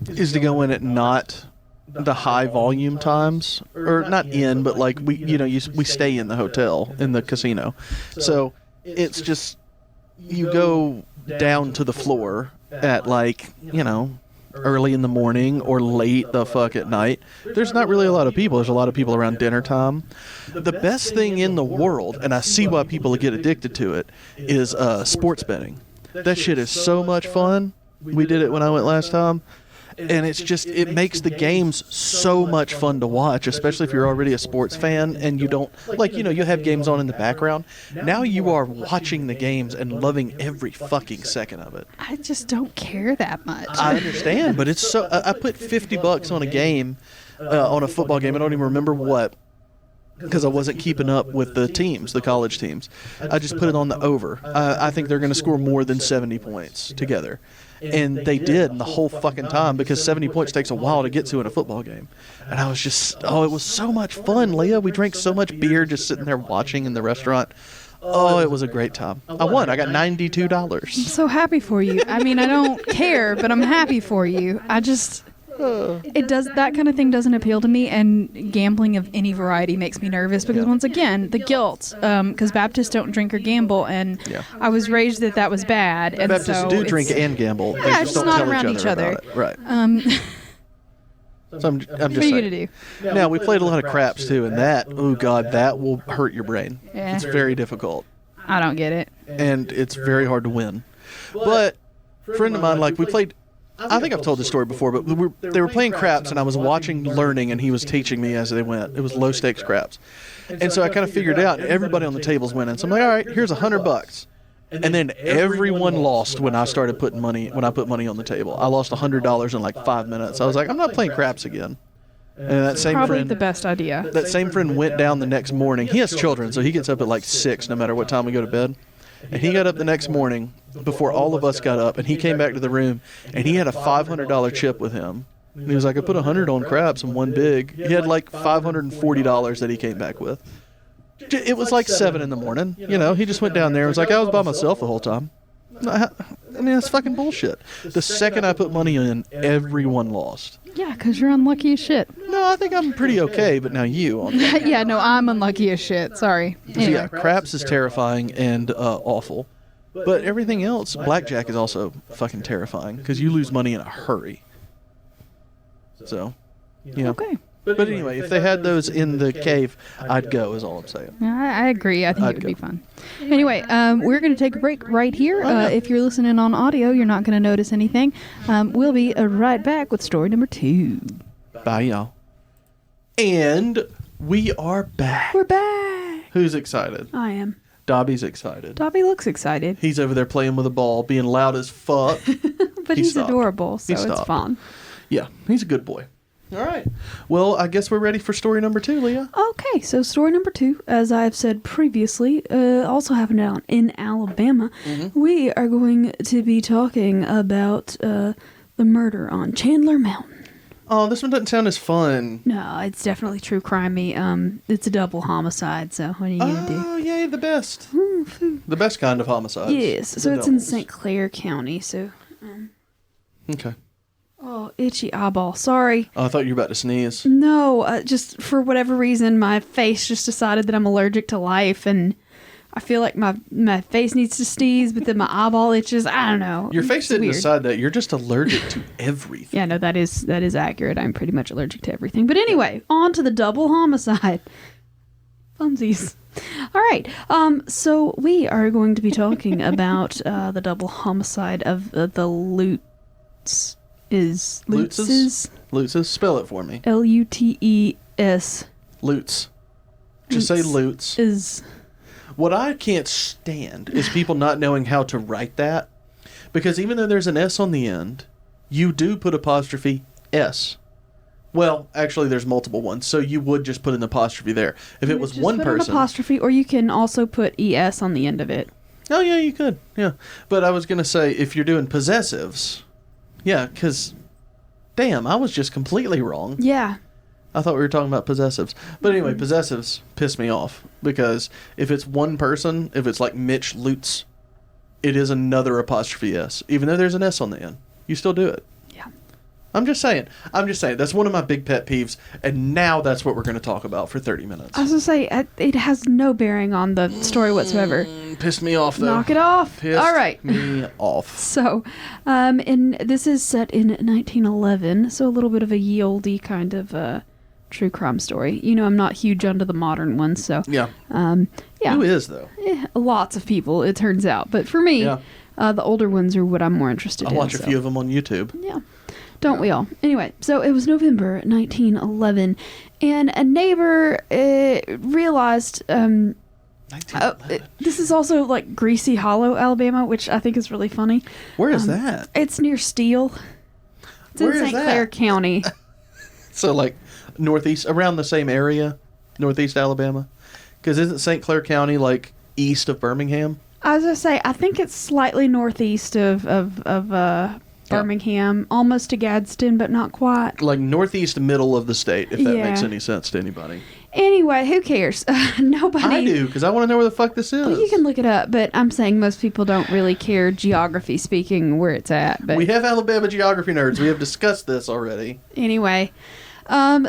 is to go in at not the high volume times, or not in, but like we stay in the hotel in the casino, so it's just you go down to the floor at like early in the morning or late the fuck at night. There's not really a lot of people. There's a lot of people around dinner time. The best thing in the world, and I see why people get addicted to it, is sports betting. That shit is so much fun. We did it when I went last time. And it makes the games so much fun to watch, especially if you're already a sports fan and you don't, you have games on in the background. Now you are watching the games and loving every fucking second of it. I just don't care that much. I understand, but it's so, I put $50 on a game on a football game. I don't even remember what, because I wasn't keeping up with the teams, the college teams. I just put it on the over. I think they're going to score more than 70 points together. And they did in the whole fucking time, because 70 points takes a while to get to in a football game. And I was just, it was so much fun, Leah. We drank so much beer just sitting there watching in the restaurant. Oh, it was a great time. I won. I got $92. I'm so happy for you. I mean, I don't care, but I'm happy for you. That kind of thing doesn't appeal to me, and gambling of any variety makes me nervous because, once again, the guilt, because Baptists don't drink or gamble, and I was raised that was bad. And Baptists so do drink and gamble. They Yeah, just just don't not tell around each other. About it. Right. So I'm just what are you saying. going to do? Now, we played a lot of craps, too, and that will hurt your brain. Yeah. It's very difficult, I don't get it. and it's very hard to win. But a friend of mine, we played, I think I've told this story before, but they were playing craps, and I was watching, learning, and he was teaching me as they went. It was low-stakes craps. And so I kind of figured out, everybody on the table's winning. So I'm like, all right, here's $100. And then everyone lost when I put money on the table. I lost $100 in 5 minutes. I was like, I'm not playing craps again. And that same Probably friend, the best idea. that same friend went down the next morning. He has children, so he gets up at 6 no matter what time we go to bed. And he got up the next morning before all of us got up, and he came back to the room, and he had a $500 chip with him. And he was like, I put 100 on craps and won big. He had $540 that he came back with. It was 7 in the morning. He just went down there and was like, I was by myself the whole time. I mean, that's fucking bullshit. The second I put money in, everyone lost. Yeah, because you're unlucky as shit. No, I think I'm pretty okay, but now you. On that. Yeah, no, I'm unlucky as shit. Sorry. So yeah, craps is terrifying and awful. But everything else, blackjack is also fucking terrifying because you lose money in a hurry. So, Okay. But anyway, if they had those in the cave, I'd go, is all I'm saying. I agree. I think I'd it would go. be fun. Anyway, we're going to take a break right here. If you're listening on audio, you're not going to notice anything. We'll be right back with story number 2. Bye, y'all. And we are back. We're back. Who's excited? I am. Dobby's excited. Dobby looks excited. He's over there playing with a ball, being loud as fuck. But He he's stopped. adorable, so He it's stopped. fun. Yeah, he's a good boy. All right. Well, I guess we're ready for story number 2, Leah. Okay, so story number 2, as I've said previously, also happened down in Alabama. Mm-hmm. We are going to be talking about the murder on Chandler Mountain. Oh, this one doesn't sound as fun. No, it's definitely true crimey. It's a double homicide, so what are you going to do? Oh, yay, the best. The best kind of homicides. Yes, so The it's in doubles. St. Clair County, so... Okay. Oh, itchy eyeball. Sorry. Oh, I thought you were about to sneeze. No, just for whatever reason, my face just decided that I'm allergic to life, and I feel like my face needs to sneeze, but then my eyeball itches. I don't know. Your face It's didn't weird. decide that. You're just allergic to everything. Yeah, no, that is accurate. I'm pretty much allergic to everything. But anyway, on to the double homicide. Funsies. All right. So we are going to be talking about the double homicide of the Lutz. Lutzes? Lutzes? Spell it for me. Lutes. Lutz. Just say Lutz. Is What I can't stand is people not knowing how to write that. Because even though there's an S on the end, you do put apostrophe S. Well, actually, there's multiple ones, so you would just put an apostrophe there. If it was just one put person... an apostrophe, or you can also put ES on the end of it. Oh, yeah, you could. Yeah. But I was going to say, if you're doing possessives... Yeah, because... Damn, I was just completely wrong. Yeah. I thought we were talking about possessives. But anyway, possessives piss me off. Because if it's one person, if it's like Mitch Lutz, it is another apostrophe S. Even though there's an S on the end. You still do it. Yeah. I'm just saying. That's one of my big pet peeves. And now that's what we're going to talk about for 30 minutes. I was going to say, it has no bearing on the story whatsoever. Pissed me off, though. Knock it off. Pissed All right. me off. So, and this is set in 1911, so a little bit of a ye olde kind of true crime story. You know, I'm not huge onto the modern ones, so Yeah. yeah, Who is, though? lots of people, it turns out. But for me, Yeah. the older ones are what I'm more interested I in. watch a so. few of them on YouTube. Yeah. Don't we all? Anyway, so it was November 1911, and a neighbor realized. 1911. This is also like Greasy Hollow, Alabama, which I think is really funny. Where is that? It's near Steele. It's Where in is St. Clair that? County. So, like, northeast, around the same area, northeast Alabama? Because isn't St. Clair County like east of Birmingham? I was gonna say, I think it's slightly northeast of Birmingham, almost to Gadsden, but not quite. Like northeast middle of the state, if that Yeah. makes any sense to anybody. Anyway, who cares? Nobody. I do, because I want to know where the fuck this is. Well, you can look it up, but I'm saying most people don't really care, geography speaking, where it's at. But We have Alabama geography nerds. We have discussed this already. anyway,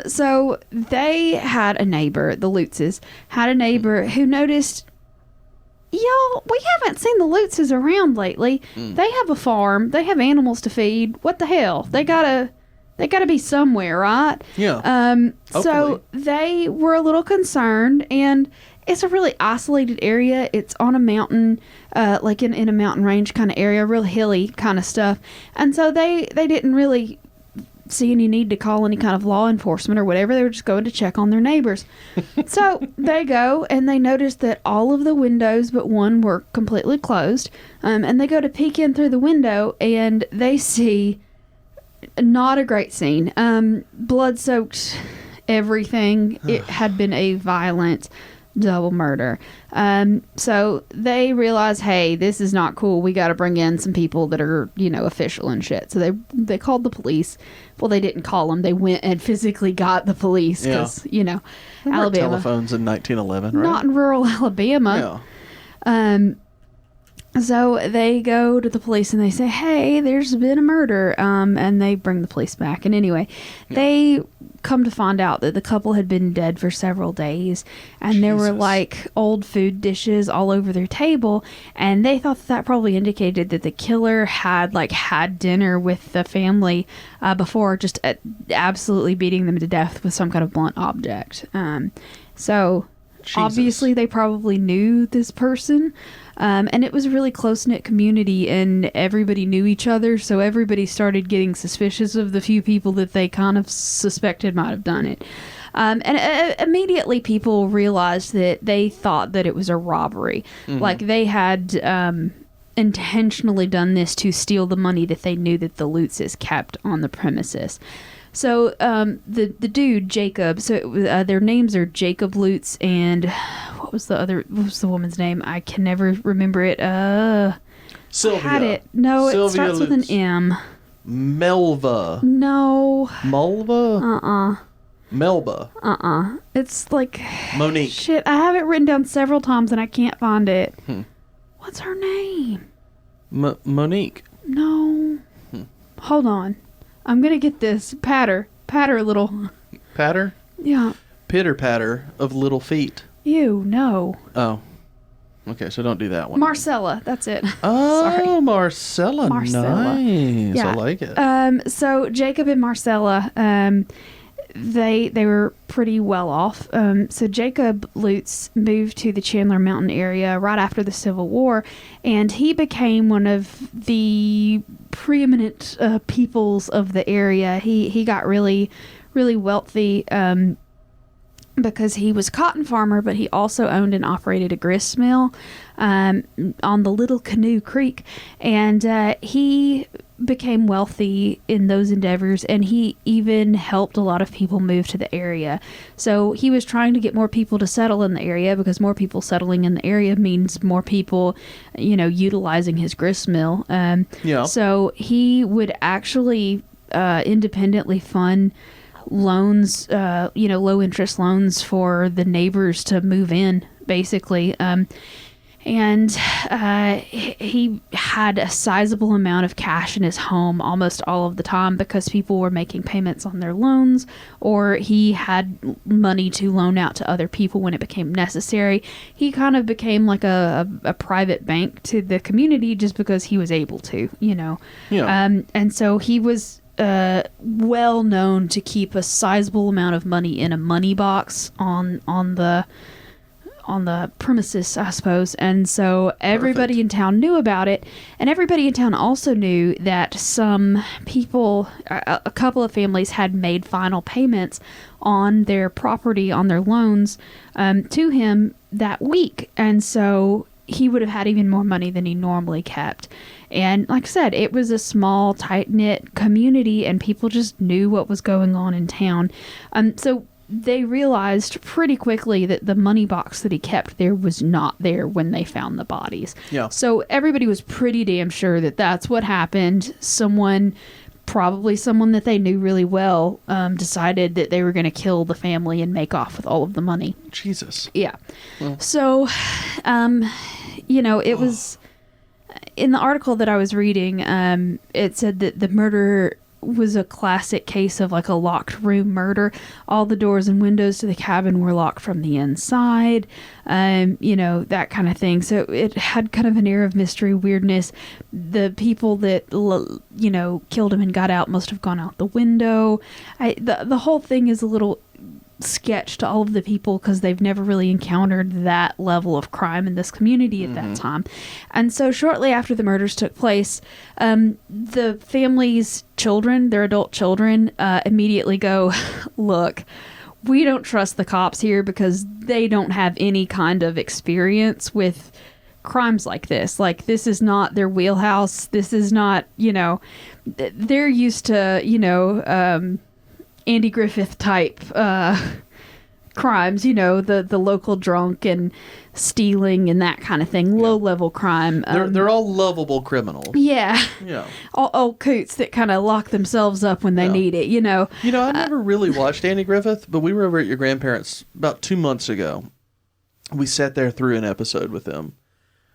so they had a neighbor, the Lutzes, had a neighbor who noticed, y'all, we haven't seen the Lutzes around lately. They have a farm. They have animals to feed. What the hell? They gotta be somewhere, right? Yeah. So they were a little concerned, and it's a really isolated area. It's on a mountain, like in a mountain range kind of area, real hilly kind of stuff. And so they didn't really see any need to call any kind of law enforcement or whatever. They were just going to check on their neighbors. So they go, and they notice that all of the windows but one were completely closed. And they go to peek in through the window, and they see not a great scene. Blood-soaked everything. It had been a violent double murder. So they realized, hey, this is not cool. We got to bring in some people that are, official and shit. So they called the police. Well, they didn't call them. They went and physically got the police because, Alabama. Telephones in 1911, right? Not in rural Alabama. Yeah. So they go to the police and they say, hey, there's been a murder. And they bring the police back. And anyway, they come to find out that the couple had been dead for several days. And there were like old food dishes all over their table. And they thought that probably indicated that the killer had had dinner with the family before just absolutely beating them to death with some kind of blunt object. So obviously they probably knew this person. And it was a really close-knit community, and everybody knew each other, so everybody started getting suspicious of the few people that they kind of suspected might have done it. And immediately people realized that they thought that it was a robbery. Mm-hmm. Like they had intentionally done this to steal the money that they knew that the Lutzes kept on the premises. So the dude, Jacob, so their names are Jacob Lutz and what was the woman's name? I can never remember it. Sylvia. I had it. No, Sylvia it starts Lutz. with an M. Melva. No. Mulva? Melba. It's like... Monique. Shit, I have it written down several times and I can't find it. What's her name? Monique. No. Hold on. I'm going to get this. Patter a little. Patter? Yeah. Pitter patter of little feet. Ew, no. Oh. Okay, so don't do that one. Marcella, that's it. Oh, Sorry. Marcella. Nice. Yeah. I like it. So Jacob and Marcella, they were pretty well off. So Jacob Lutz moved to the Chandler Mountain area right after the Civil War, and he became one of the preeminent peoples of the area. He got really, really wealthy because he was a cotton farmer, but he also owned and operated a grist mill on the Little Canoe Creek, and he became wealthy in those endeavors, and he even helped a lot of people move to the area. So he was trying to get more people to settle in the area, because more people settling in the area means more people, utilizing his grist mill. So he would actually independently fund loans, low interest loans for the neighbors to move in, basically. And he had a sizable amount of cash in his home almost all of the time, because people were making payments on their loans, or he had money to loan out to other people when it became necessary. He kind of became like a private bank to the community just because he was able to, and so he was well known to keep a sizable amount of money in a money box on the premises, I suppose. And so everybody in town knew about it, and everybody in town also knew that some people, a couple of families, had made final payments on their property, on their loans, to him that week. And so he would have had even more money than he normally kept. And like I said, it was a small, tight-knit community, and people just knew what was going on in town. So they realized pretty quickly that the money box that he kept there was not there when they found the bodies. Yeah. So everybody was pretty damn sure that that's what happened. Probably someone that they knew really well, decided that they were going to kill the family and make off with all of the money. Jesus. Yeah. Well. So, it was... In the article that I was reading, it said that the murder was a classic case of like a locked room murder. All the doors and windows to the cabin were locked from the inside, that kind of thing. So it had kind of an air of mystery, weirdness. The people that, killed him and got out must have gone out the window. The whole thing is a little sketch to all of the people because they've never really encountered that level of crime in this community at that time. And so shortly after the murders took place, the family's children, their adult children, immediately go, look, we don't trust the cops here because they don't have any kind of experience with crimes like this. Like, this is not their wheelhouse. This is not, they're used to, Andy Griffith type crimes, the local drunk and stealing and that kind of thing, low level crime. They're all lovable criminals. Yeah. Yeah. All old coots that kind of lock themselves up when they need it, I never really watched Andy Griffith, but we were over at your grandparents' about 2 months ago. We sat there through an episode with them.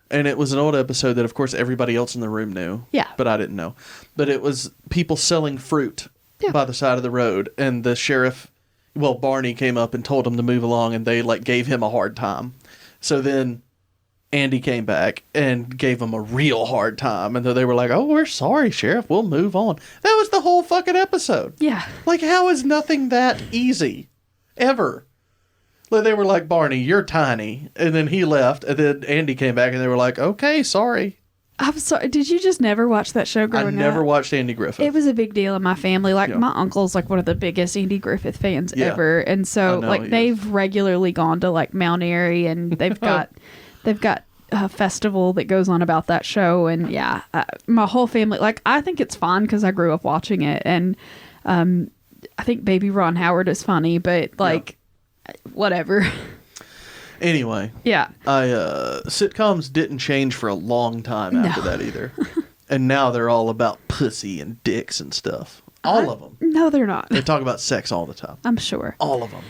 And it was an old episode that, of course, everybody else in the room knew. Yeah. But I didn't know. But it was people selling fruit by the side of the road, and the sheriff, Barney, came up and told him to move along, and they gave him a hard time. So then Andy came back and gave him a real hard time, and they were like, "Oh, we're sorry, Sheriff, we'll move on." That was the whole fucking episode. Yeah. How is nothing that easy ever? They were like, "Barney, you're tiny," and then he left, and then Andy came back, and they were like, "Okay, sorry." I'm sorry. Did you just never watch that show growing up? I never watched Andy Griffith. It was a big deal in my family. My uncle's one of the biggest Andy Griffith fans ever, and so they've regularly gone to Mount Airy, and they've got a festival that goes on about that show, and my whole family. I think it's fun because I grew up watching it, and I think Baby Ron Howard is funny, but whatever. Anyway, sitcoms didn't change for a long time after that either. And now they're all about pussy and dicks and stuff. All of them. No, they're not. They talk about sex all the time. I'm sure. All of them.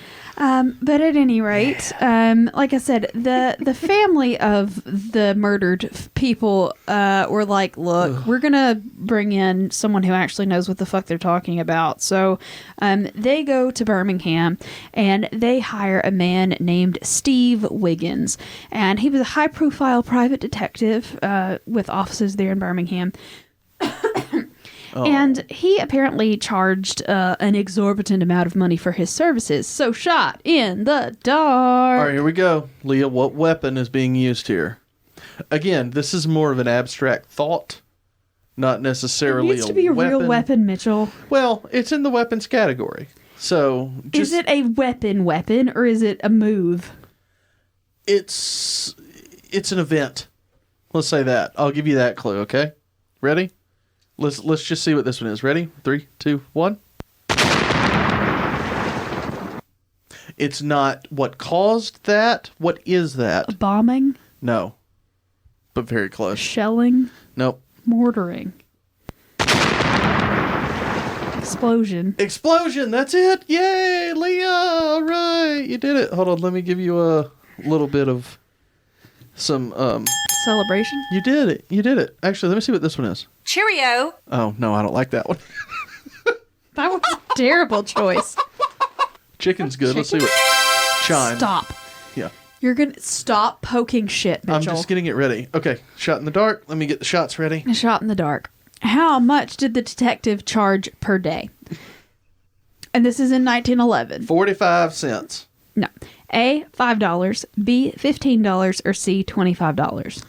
But at any rate, like I said, the family of the murdered people were like, look, we're going to bring in someone who actually knows what the fuck they're talking about. So they go to Birmingham and they hire a man named Steve Wiggins. And he was a high-profile private detective with offices there in Birmingham. And he apparently charged an exorbitant amount of money for his services. So shot in the dark. All right, here we go. Leah, what weapon is being used here? Again, this is more of an abstract thought, not necessarily a weapon. It needs to be a real weapon, Mitchell. Well, it's in the weapons category. So, is it a weapon, or is it a move? It's an event. Let's say that. I'll give you that clue, okay? Ready? Let's just see what this one is. Ready? 3, 2, 1. It's not what caused that. What is that? A bombing? No. But very close. Shelling? Nope. Mortaring. Explosion. Explosion! That's it! Yay, Leah! All right, you did it. Hold on, let me give you a little bit of some celebration. You did it. Actually, let me see what this one is. Cheerio. Oh no, I don't like that one. That was a terrible choice. Chicken's good. Let's see what. Chime. Stop. Yeah. You're gonna stop poking shit, Mitchell. I'm just getting it ready. Okay, shot in the dark. Let me get the shots ready. A shot in the dark. How much did the detective charge per day? And this is in 1911. 45 cents. No. A, $5, B, $15, or C, $25.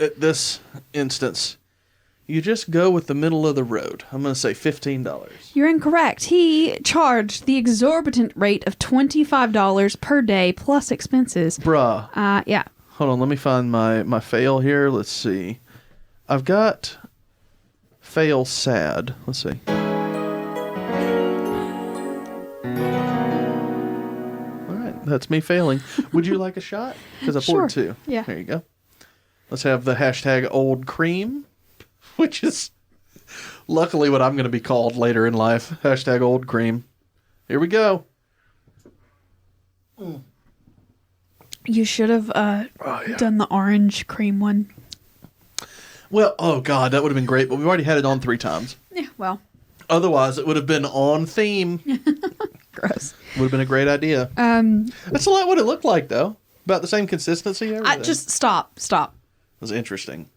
At this instance, You just go with the middle of the road. I'm going to say $15. You're incorrect. He charged the exorbitant rate of $25 per day plus expenses. Bruh. Yeah. Hold on, let me find my fail here. Let's see. I've got fail sad. Let's see. All right, that's me failing. Would you like a shot? Because I poured two. Yeah. There you go. Let's have the hashtag old cream, which is luckily what I'm going to be called later in life. Hashtag old cream. Here we go. You should have done the orange cream one. Well, oh God, that would have been great, but we've already had it on 3 times. Yeah, well. Otherwise, it would have been on theme. Gross. Would have been a great idea. That's a lot what it looked like, though. About the same consistency. Everything. Just stop. It was interesting.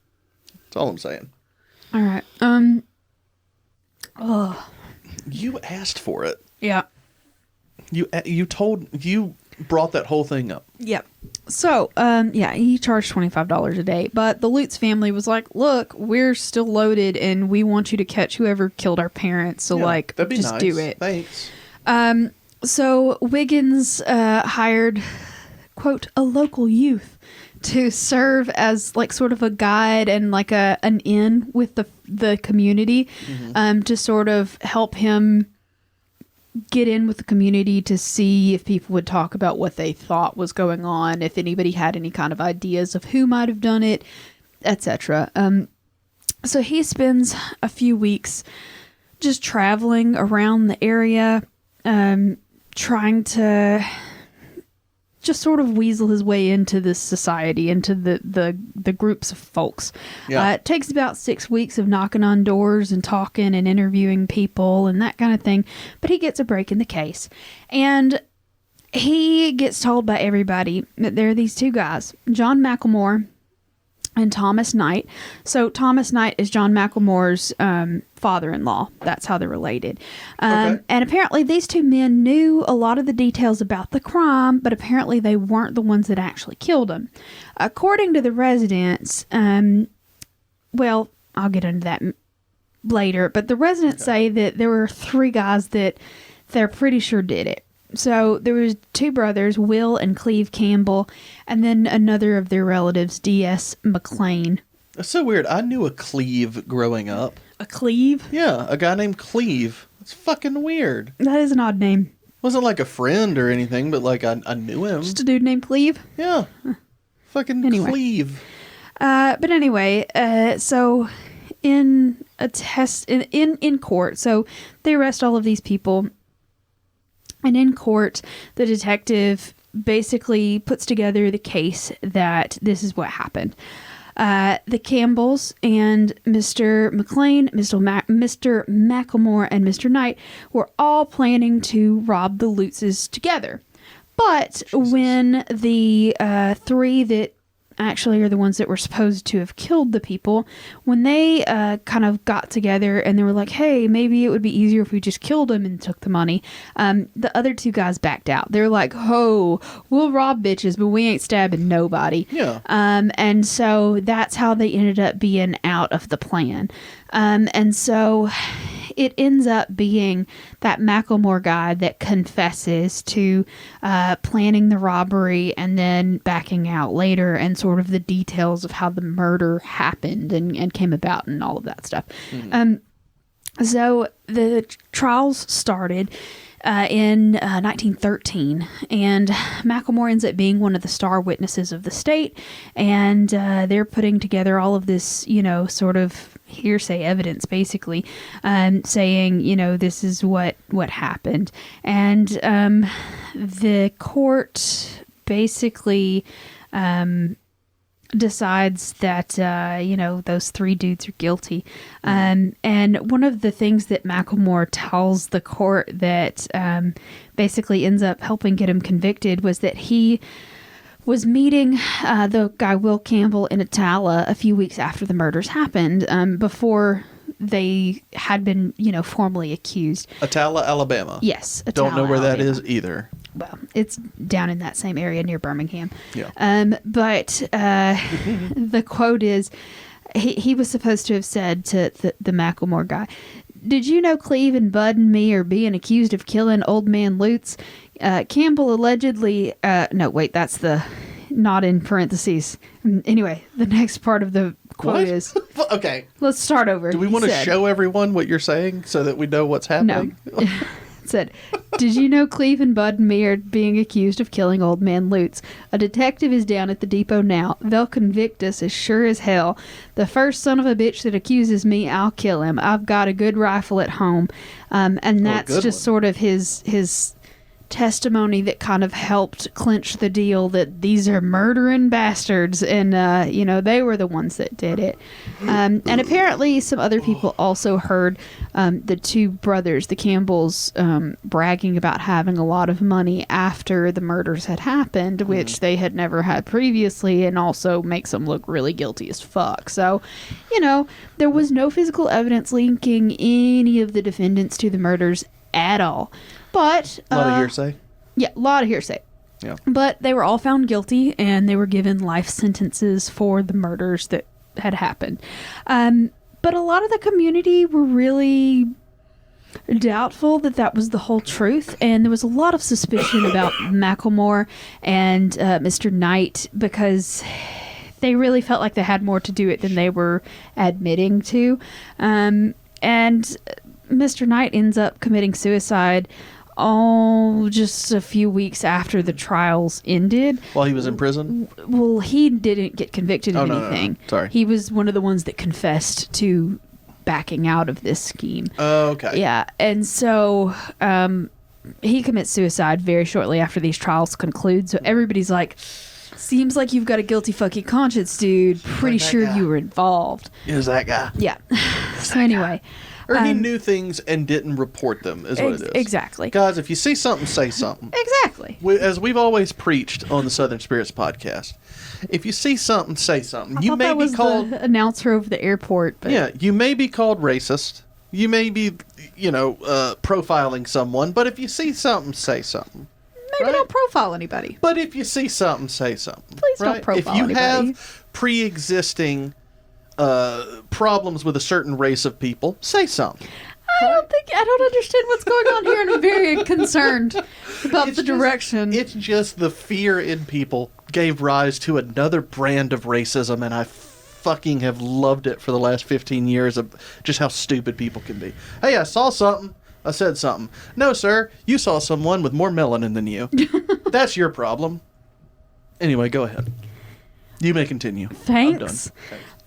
That's all I'm saying. All right. Oh. You asked for it. Yeah. You brought that whole thing up. Yep. So, he charged $25 a day, but the Lutz family was like, look, we're still loaded and we want you to catch whoever killed our parents. So, that'd be just nice. do it. Thanks. So Wiggins Mm-hmm. hired, quote, a local youth to serve as like sort of a guide and like an in with the community, to sort of help him get in with the community to see if people would talk about what they thought was going on, if anybody had any kind of ideas of who might have done it, etc. So he spends a few weeks just traveling around the area, trying to just sort of weasel his way into this society, into the groups of folks. Yeah. It takes about 6 weeks of knocking on doors and talking and interviewing people and that kind of thing. But he gets a break in the case. And he gets told by everybody that there are these 2 guys, John McLemore and Thomas Knight. So Thomas Knight is John McLemore's father-in-law. That's how they're related. Okay. And apparently these 2 men knew a lot of the details about the crime, but apparently they weren't the ones that actually killed him. According to the residents, well, I'll get into that later, but the residents say that there were 3 guys that they're pretty sure did it. So there was 2 brothers, Will and Cleve Campbell, and then another of their relatives, D.S. McLean. That's so weird. I knew a Cleve growing up. A Cleve? Yeah, a guy named Cleve. That's fucking weird. That is an odd name. Wasn't like a friend or anything, but like I knew him. Just a dude named Cleve? Yeah. Fucking Anyway. Cleve. But anyway, so in court, so they arrest all of these people. And in court, the detective basically puts together the case that this is what happened. The Campbells and Mr. McLean, Mr. McLemore, and Mr. Knight were all planning to rob the Lutzes together. But when the 3 that actually are the ones that were supposed to have killed the people, when they kind of got together and they were like, hey, maybe it would be easier if we just killed him and took the money, the other 2 guys backed out. They're like, oh, we'll rob bitches, but we ain't stabbing nobody. Yeah. And so that's how they ended up being out of the plan. And so it ends up being that Macklemore guy that confesses to planning the robbery and then backing out later, and sort of the details of how the murder happened and came about and all of that stuff. So the trials started in 1913, and Macklemore ends up being one of the star witnesses of the state, and they're putting together all of this, sort of hearsay evidence, basically, saying, this is what happened. And the court basically decides that, those 3 dudes are guilty. And one of the things that Macklemore tells the court that basically ends up helping get him convicted was that he was meeting the guy Will Campbell in Attala a few weeks after the murders happened, before they had been, formally accused. Attala, Alabama. Yes. Don't know Attala, where that Alabama. is either. Well, it's down in that same area near Birmingham. Yeah. But the quote is, he was supposed to have said to the Macklemore guy, "Did you know Cleve and Bud and me are being accused of killing old man Lutz? Campbell allegedly..." No, wait, that's the not in parentheses. Anyway, the next part of the quote What? is... Okay. Let's start over. Do we want to show everyone what you're saying so that we know what's happening? No. It said, "Did you know Cleve and Bud and me are being accused of killing old man Lutz? A detective is down at the depot now. They'll convict us as sure as hell. The first son of a bitch that accuses me, I'll kill him. I've got a good rifle at home." And that's just sort of his testimony that kind of helped clinch the deal that these are murdering bastards, and they were the ones that did it. And apparently some other people also heard the two brothers, the Campbells, bragging about having a lot of money after the murders had happened, which they had never had previously, and also makes them look really guilty as fuck. So, there was no physical evidence linking any of the defendants to the murders at all. But A lot of hearsay. Yeah, a lot of hearsay. Yeah. But they were all found guilty, and they were given life sentences for the murders that had happened. But a lot of the community were really doubtful that was the whole truth, and there was a lot of suspicion about Macklemore and Mr. Knight, because they really felt like they had more to do it than they were admitting to. And Mr. Knight ends up committing suicide just a few weeks after the trials ended. While he was in prison? Well, he didn't get convicted of anything. No. Sorry. He was one of the ones that confessed to backing out of this scheme. Oh, okay. Yeah, and so he commits suicide very shortly after these trials conclude. So everybody's like, "Seems like you've got a guilty fucking conscience, dude. Pretty sure you were involved." It was that guy. Yeah. So anyway... Or he knew things and didn't report them, is what it is. Exactly. Guys, if you see something, say something. Exactly. As we've always preached on the Southern Spirits podcast, if you see something, say something. I thought that was the announcer over the airport. But... Yeah, you may be called racist. You may be, profiling someone. But if you see something, say something. Maybe don't profile anybody. But if you see something, say something. Please don't profile anybody. If you have pre-existing problems with a certain race of people, say something. I don't understand what's going on here, and I'm very concerned about the direction. It's just the fear in people gave rise to another brand of racism, and I fucking have loved it for the last 15 years of just how stupid people can be. Hey, I saw something. I said something. No, sir, you saw someone with more melanin than you. That's your problem. Anyway, go ahead. You may continue. Thanks.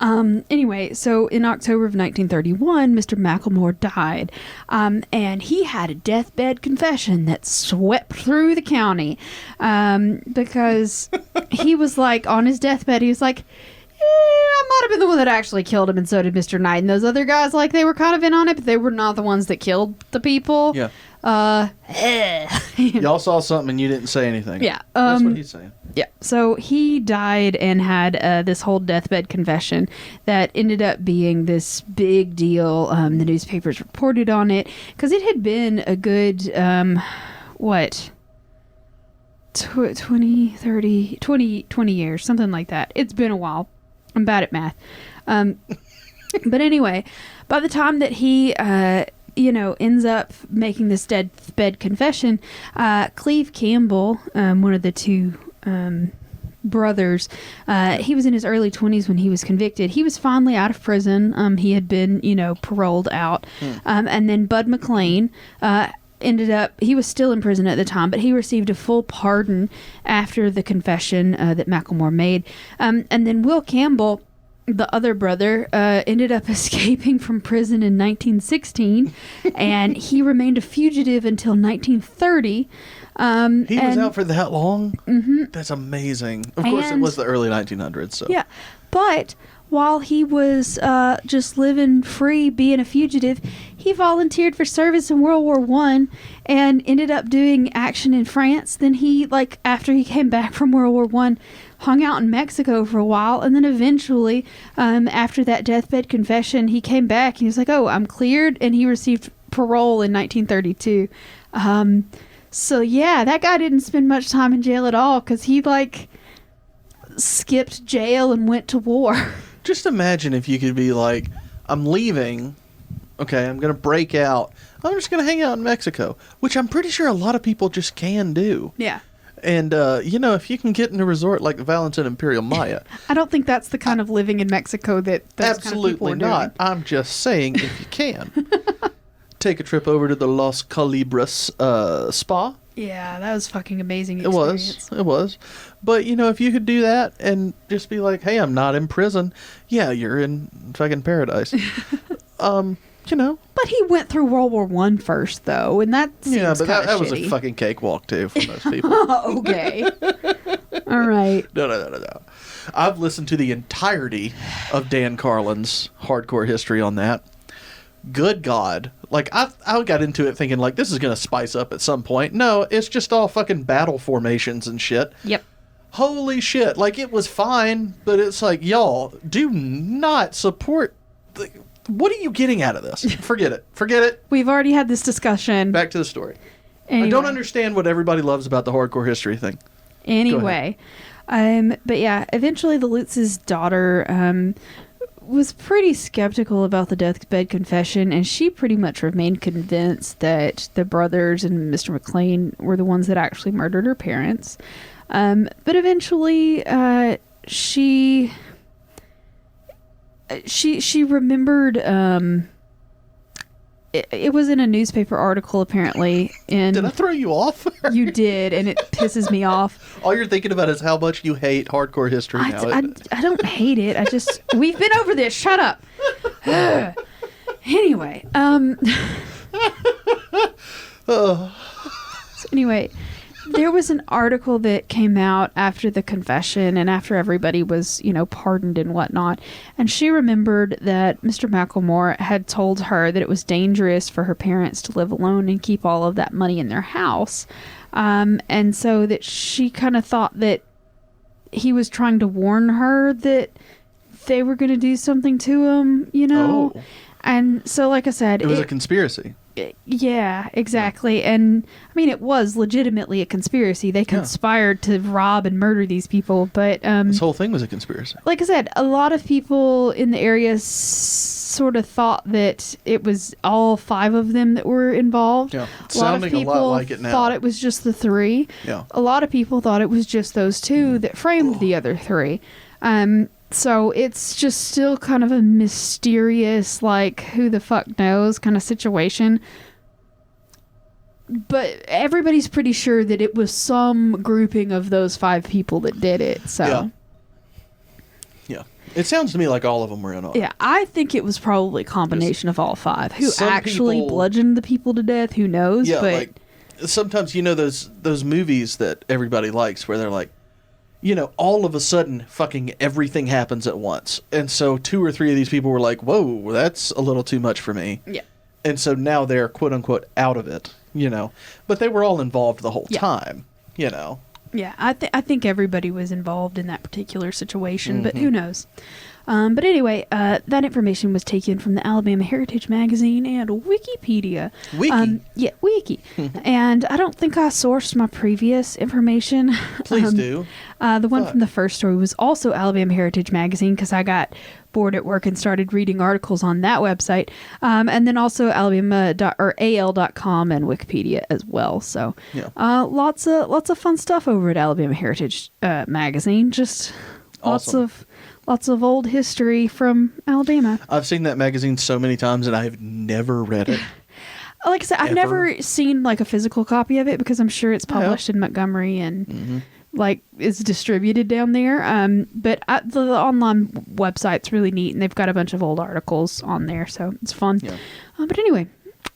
I'm done. Anyway, so in October of 1931, Mr. Macklemore died, and he had a deathbed confession that swept through the county, because he was like, on his deathbed, he was like, I might have been the one that actually killed him, and so did Mr. Knight. And those other guys, like, they were kind of in on it, but they were not the ones that killed the people. Yeah. Y'all saw something and you didn't say anything. Yeah. That's what he's saying. Yeah. So he died and had this whole deathbed confession that ended up being this big deal. The newspapers reported on it because it had been a good, 20 years, something like that. It's been a while. I'm bad at math. But anyway, by the time that he, ends up making this deathbed confession, Cleve Campbell, one of the two brothers, he was in his early 20s when he was convicted. He was finally out of prison. He had been, paroled out. And then Bud McLean ended up, he was still in prison at the time, but he received a full pardon after the confession that Macklemore made. And then Will Campbell, the other brother, ended up escaping from prison in 1916, and he remained a fugitive until 1930. He was out for that long? Mm-hmm. That's amazing. Of course, it was the early 1900s. So. Yeah, but while he was just living free, being a fugitive, he volunteered for service in World War I and ended up doing action in France. Then he, after he came back from World War I, hung out in Mexico for a while, and then eventually, after that deathbed confession, he came back and he was like, "Oh, I'm cleared," and he received parole in 1932. So yeah, that guy didn't spend much time in jail at all because he skipped jail and went to war. Just imagine if you could be like, I'm leaving. Okay, I'm going to break out. I'm just going to hang out in Mexico, which I'm pretty sure a lot of people just can do. Yeah. And, if you can get in a resort like the Valentin Imperial Maya. I don't think that's the kind of living in Mexico that those Absolutely kind of people are not. I'm just saying if you can. Take a trip over to the Los Calibres spa. Yeah, that was fucking amazing It experience. was. But, if you could do that and just be like, hey, I'm not in prison. Yeah, you're in fucking paradise. But he went through World War I first, though, and that seems Yeah, but that was a shitty. fucking cakewalk, too, for most people. Okay. All right. No. I've listened to the entirety of Dan Carlin's hardcore history on that. Good God. Like, I got into it thinking, like, this is going to spice up at some point. No, it's just all fucking battle formations and shit. Yep. Holy shit. Like, it was fine, but it's like, y'all, do not support... What are you getting out of this? Forget it. We've already had this discussion. Back to the story. Anyway. I don't understand what everybody loves about the hardcore history thing. Anyway. But yeah, eventually the Lutz's daughter was pretty skeptical about the deathbed confession, and she pretty much remained convinced that the brothers and Mr. McLean were the ones that actually murdered her parents. But eventually she remembered it was in a newspaper article apparently, and Did I throw you off? you did, and it pisses me off. All you're thinking about is how much you hate hardcore history now. I don't hate it. We've been over this. Shut up. Anyway, so anyway, there was an article that came out after the confession and after everybody was, pardoned and whatnot. And she remembered that Mr. Macklemore had told her that it was dangerous for her parents to live alone and keep all of that money in their house. And so that she kind of thought that he was trying to warn her that they were going to do something to him, Oh. And so, like I said, It was a conspiracy. Yeah, exactly. And I mean, it was legitimately a conspiracy. They conspired to rob and murder these people. But This whole thing was a conspiracy. like I said, a lot of people in the area sort of thought that it was all 5 of them that were involved. Yeah. A lot of Sounding a people lot like it now. thought it was just the 3. Yeah. A lot of people thought it was just those 2 that framed the other 3. So it's just still kind of a mysterious, like, who the fuck knows kind of situation. But everybody's pretty sure that it was some grouping of those 5 people that did it. So Yeah. It sounds to me like all of them were in on it. yeah, I think it was probably a combination of all 5. Who Some actually people- bludgeoned the people to death, who knows? Yeah, but like, sometimes, those movies that everybody likes where they're like, all of a sudden, fucking everything happens at once. And so 2 or 3 of these people were like, whoa, that's a little too much for me. yeah. And so now they're, quote unquote, out of it, But they were all involved the whole time, Yeah, I think everybody was involved in that particular situation, but who knows? But anyway, that information was taken from the Alabama Heritage Magazine and Wikipedia. Wiki? Yeah, Wiki. And I don't think I sourced my previous information. Please do. The one from the first story was also Alabama Heritage Magazine because I got bored at work and started reading articles on that website. And then also al.com and Wikipedia as well. So Yeah. lots of fun stuff over at Alabama Heritage Magazine. Just Awesome. lots of old history from Alabama. I've seen that magazine so many times and I have never read it. Like I said, I've never seen like a physical copy of it because I'm sure it's published in Montgomery and like is distributed down there. But the online website's really neat and they've got a bunch of old articles on there, so it's fun. Yeah. But anyway,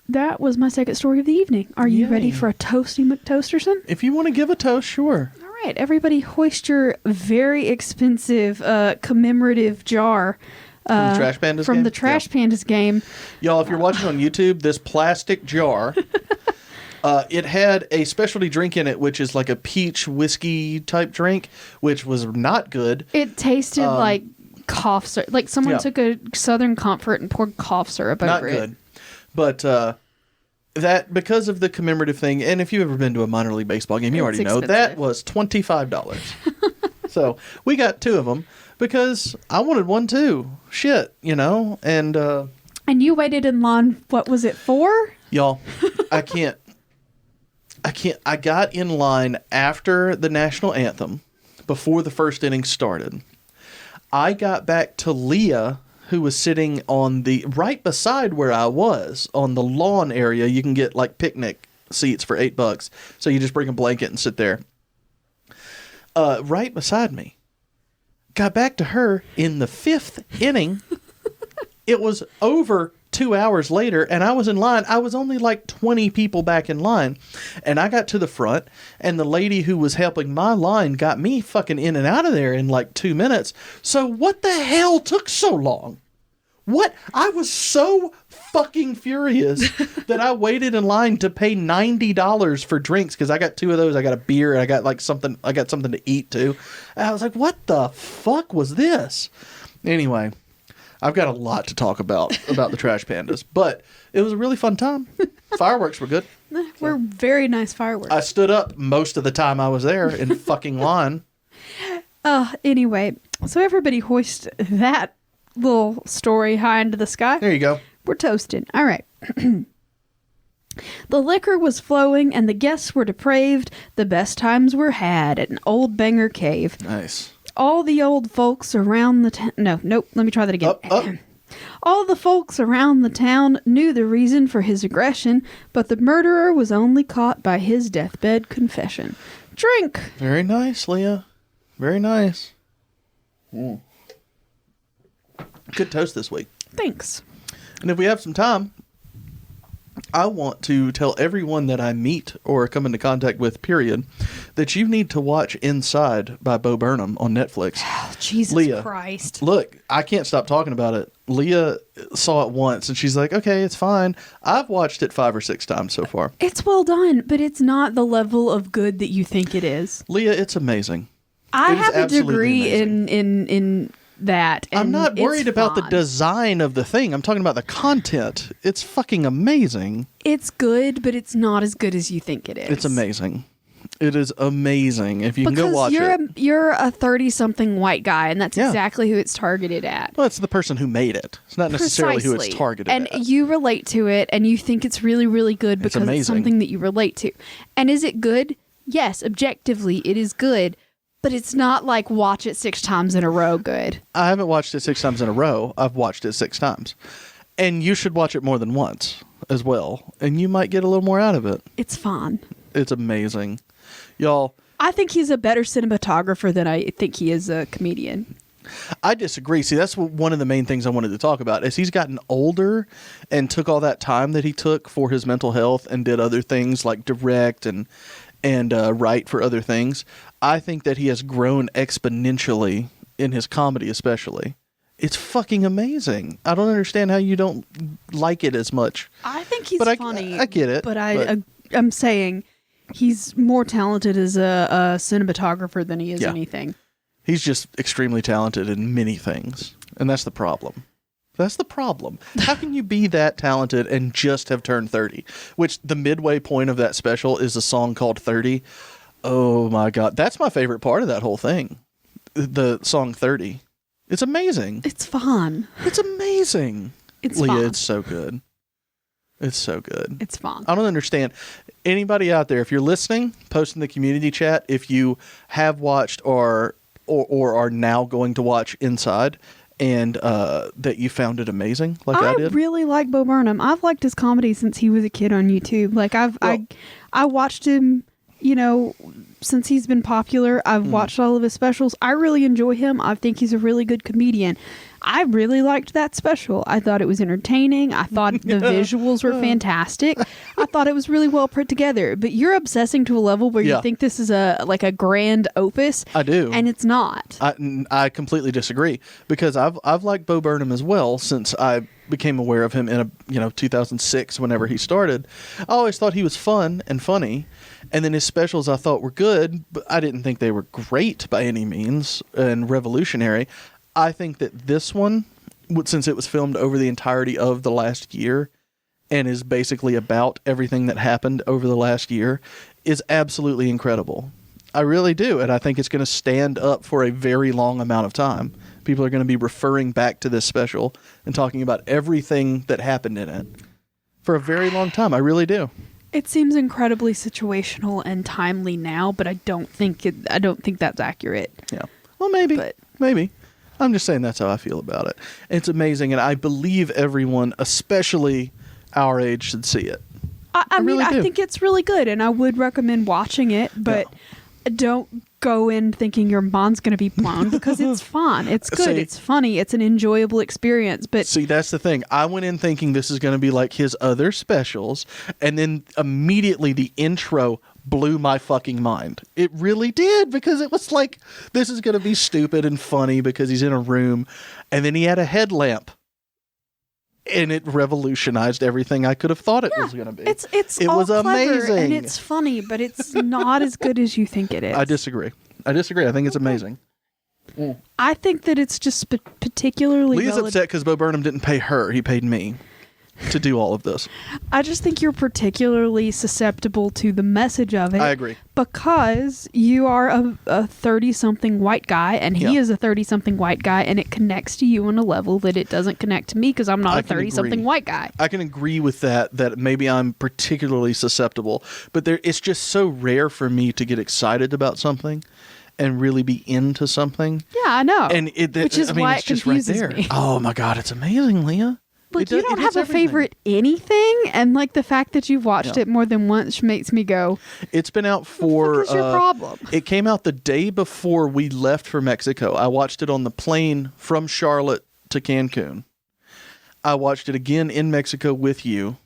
that was my second story of the evening. Are you Yay. ready for a toasty McToasterson? If you want to give a toast, sure. All right, everybody, hoist your very expensive commemorative jar. From the Trash Pandas From game? the Trash Pandas game. Y'all, if you're watching on YouTube, this plastic jar, it had a specialty drink in it, which is like a peach whiskey type drink, which was not good. It tasted like cough syrup. Like someone Yeah. took a Southern Comfort and poured cough syrup Not over it. good. But that, because of the commemorative thing, and if you've ever been to a minor league baseball game, you It's already know, expensive. that was $25. So we got 2 of them. because I wanted one too. Shit, you know? And you waited in line, what was it, 4? y'all, I can't. I got in line after the national anthem, before the first inning started. I got back to Leah, who was sitting on the right beside where I was on the lawn area. You can get like picnic seats for $8. So you just bring a blanket and sit there. Right beside me. Got back to her in the 5th inning. It was over 2 hours later, and I was in line. I was only like 20 people back in line, and I got to the front, and the lady who was helping my line got me fucking in and out of there in like 2 minutes. So what the hell took so long? What? I was so fucking furious that I waited in line to pay $90 for drinks, because I got 2 of those. I got a beer, and I got like something. I got something to eat too. And I was like, what the fuck was this? Anyway, I've got a lot to talk about the Trash Pandas, but it was a really fun time. Fireworks were good. Were very nice fireworks. I stood up most of the time I was there in fucking line. Anyway, so everybody hoist that little story high into the sky. There you go. We're toasting. All right. The liquor was flowing and the guests were depraved. The best times were had at an old banger cave. Nice. All the old folks around the town... Nope. Let me try that again. Up. All the folks around the town knew the reason for his aggression, but the murderer was only caught by his deathbed confession. Drink! Very nice, Leah. Very nice. Good toast this week. Thanks. And if we have some time, I want to tell everyone that I meet or come into contact with, period, that you need to watch Inside by Bo Burnham on Netflix. Oh, Jesus Leah, Christ. Look, I can't stop talking about it. Leah saw it once and she's like, okay, it's fine. I've watched it 5 or 6 times so far. It's well done, but it's not the level of good that you think it is. Leah, it's amazing. I It is have a degree absolutely in that. And I'm not worried about the fun. design of the thing. I'm talking about the content. It's fucking amazing. It's good, but it's not as good as you think it is. It's amazing. It is amazing. If you can go watch you're it. You're a 30-something white guy, and that's exactly who it's targeted at. Well, it's the person who made it. It's not necessarily who it's targeted and at. you relate to it, and you think it's really, really good because it's something that you relate to. And is it good? Yes, objectively, it is good. But it's not like watch it 6 times in a row good. I haven't watched it 6 times in a row. I've watched it 6 times. And you should watch it more than once as well. And you might get a little more out of it. It's fun. It's amazing. Y'all. I think he's a better cinematographer than I think he is a comedian. I disagree. See, that's one of the main things I wanted to talk about is he's gotten older and took all that time that he took for his mental health and did other things like direct and write for other things. I think that he has grown exponentially in his comedy, especially. It's fucking amazing. I don't understand how you don't like it as much. I think he's funny. I get it. But I'm saying he's more talented as a cinematographer than he is anything. He's just extremely talented in many things. And that's the problem. That's the problem. How can you be that talented and just have turned 30? Which the midway point of that special is a song called 30. Oh my God. That's my favorite part of that whole thing. The song 30. It's amazing. It's fun. It's amazing. It's Leah, fun. it's so good. It's so good. It's fun. I don't understand. Anybody out there, if you're listening, post in the community chat if you have watched or are now going to watch Inside. And that you found it amazing, like I did. I really like Bo Burnham. I've liked his comedy since he was a kid on YouTube. Like I watched him, since he's been popular. I've watched all of his specials. I really enjoy him. I think he's a really good comedian. I really liked that special. I thought it was entertaining. I thought the visuals were fantastic. I thought it was really well put together. But you're obsessing to a level where you think this is a grand opus. I do. And it's not. I completely disagree because I've liked Bo Burnham as well since I became aware of him in 2006 whenever he started. I always thought he was fun and funny. And then his specials I thought were good, but I didn't think they were great by any means and revolutionary. I think that this one, since it was filmed over the entirety of the last year and is basically about everything that happened over the last year, is absolutely incredible. I really do. And I think it's going to stand up for a very long amount of time. People are going to be referring back to this special and talking about everything that happened in it for a very long time. I really do. It seems incredibly situational and timely now, but I don't think that's accurate. Yeah. Well, maybe. But maybe. I'm just saying that's how I feel about it. It's amazing, and I believe everyone, especially our age, should see it. I mean, really do. I think it's really good, and I would recommend watching it, but don't go in thinking your mind's going to be blown, because it's fun. It's good. See, it's funny. It's an enjoyable experience. But see, that's the thing. I went in thinking this is going to be like his other specials, and then immediately the intro blew my fucking mind. It really did, because it was like, this is going to be stupid and funny because he's in a room, and then he had a headlamp. And it revolutionized everything I could have thought it was going to be. It all was clever amazing, and amazing. it's funny, but it's not as good as you think it is. I disagree. I think it's amazing. I think that it's just particularly. Leah's upset because Bo Burnham didn't pay her. He paid me to do all of this. I just think you're particularly susceptible to the message of it. I agree. Because you are a 30-something white guy, and he is a 30-something white guy, and it connects to you on a level that it doesn't connect to me, because I'm not a 30-something white guy. I can agree with that maybe I'm particularly susceptible, but it's just so rare for me to get excited about something and really be into something. Yeah, I know. And which is why it confuses me. Oh my God, it's amazing, Leah. Look, you don't have a favorite anything, and like the fact that you've watched it more than once makes me go, it's been out for... what is your problem? It came out the day before we left for Mexico. I watched it on the plane from Charlotte to Cancun. I watched it again in Mexico with you.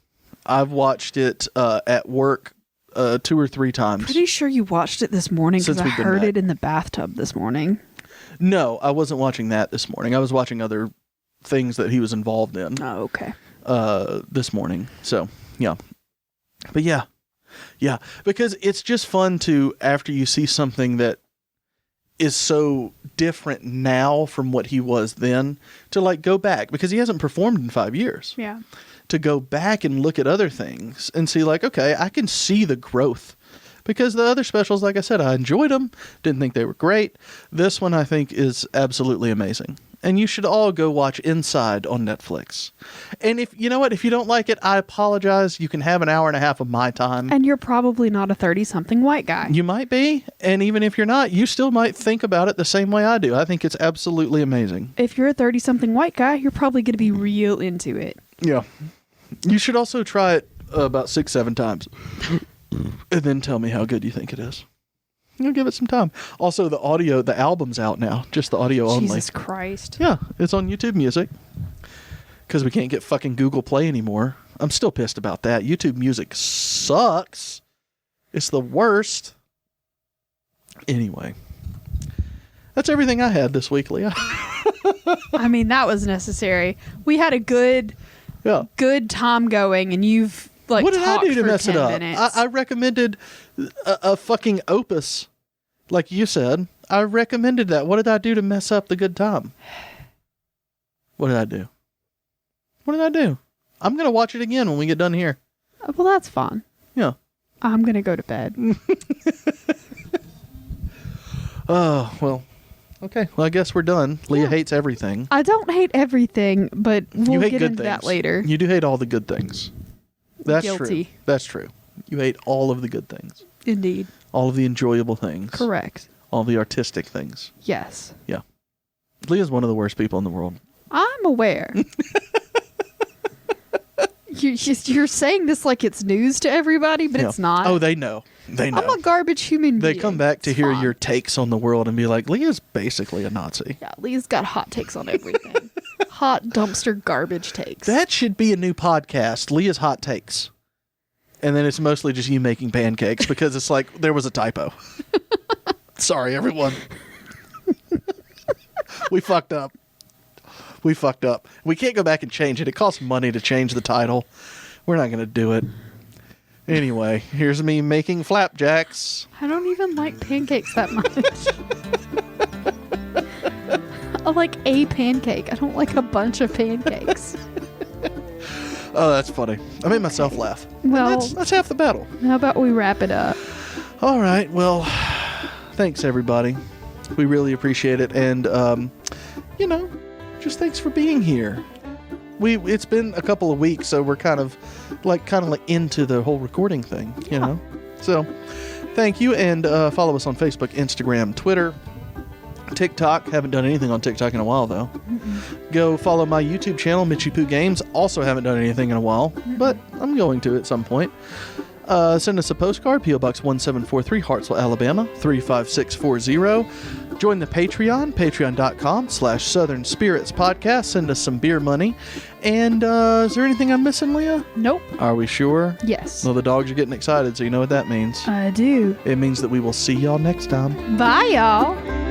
I've watched it at work 2 or 3 times. Pretty sure you watched it this morning, because I heard it in the bathtub this morning. No, I wasn't watching that this morning. I was watching other things that he was involved in. Oh, okay. This morning. So, yeah. But yeah, because it's just fun to, after you see something that is so different now from what he was then, to like go back, because he hasn't performed in 5 years. Yeah. To go back and look at other things and see like, okay, I can see the growth. Because the other specials, like I said, I enjoyed them. Didn't think they were great. This one I think is absolutely amazing. And you should all go watch Inside on Netflix. And if you know what, if you don't like it, I apologize. You can have an hour and a half of my time. And you're probably not a 30-something white guy. You might be. And even if you're not, you still might think about it the same way I do. I think it's absolutely amazing. If you're a 30-something white guy, you're probably going to be real into it. Yeah. You should also try it about 6-7 times. And then tell me how good you think it is. You'll give it some time. Also, the album's out now. Just the audio only. Jesus Christ. Yeah, it's on YouTube Music. Because we can't get fucking Google Play anymore. I'm still pissed about that. YouTube Music sucks. It's the worst. Anyway. That's everything I had this week, Leah. I mean, that was necessary. We had a good time going, and you've like what did I do to mess it up? Minutes. I recommended a fucking opus, like you said. I recommended that. What did I do to mess up the good time? What did I do? I'm going to watch it again when we get done here. Well, that's fun. Yeah. I'm going to go to bed. Oh, well. Okay. Well, I guess we're done. Leah hates everything. I don't hate everything, but we'll hate get good into things. that later. You do hate all the good things. That's Guilty. true. That's true. You hate all of the good things. Indeed. All of the enjoyable things. Correct. All the artistic things. Yes. Yeah. Leah's one of the worst people in the world. I'm aware. You're saying this like it's news to everybody, but it's not. Oh, they know. They know. I'm a garbage human being. They come back to hear your takes on the world and be like, Leah's basically a Nazi. Yeah, Leah's got hot takes on everything. Hot dumpster garbage takes. That should be a new podcast, Leah's Hot Takes. And then it's mostly just you making pancakes because it's like there was a typo. Sorry, everyone. We fucked up. We can't go back and change it. It costs money to change the title. We're not going to do it. Anyway, here's me making flapjacks. I don't even like pancakes that much. I like a pancake. I don't like a bunch of pancakes. Oh, that's funny. I made myself laugh. Well, that's half the battle. how about we wrap it up? All right. Well, thanks everybody. We really appreciate it, and just thanks for being here. It's been a couple of weeks, so we're kind of like into the whole recording thing, you know. So, thank you, and follow us on Facebook, Instagram, Twitter, TikTok. Haven't done anything on TikTok in a while though. Go follow my YouTube channel, Mitchy Poo Games. Also haven't done anything in a while, but I'm going to at some point. Send us a postcard, P.O. Box 1743, Hartselle, Alabama 35640. Join the Patreon, patreon.com/Southern Spirits Podcast. Send us some beer money. And is there anything I'm missing, Leah? Nope. Are we sure? Yes. Well, the dogs are getting excited, so you know what that means. I do. It means that we will see y'all next time. Bye, y'all.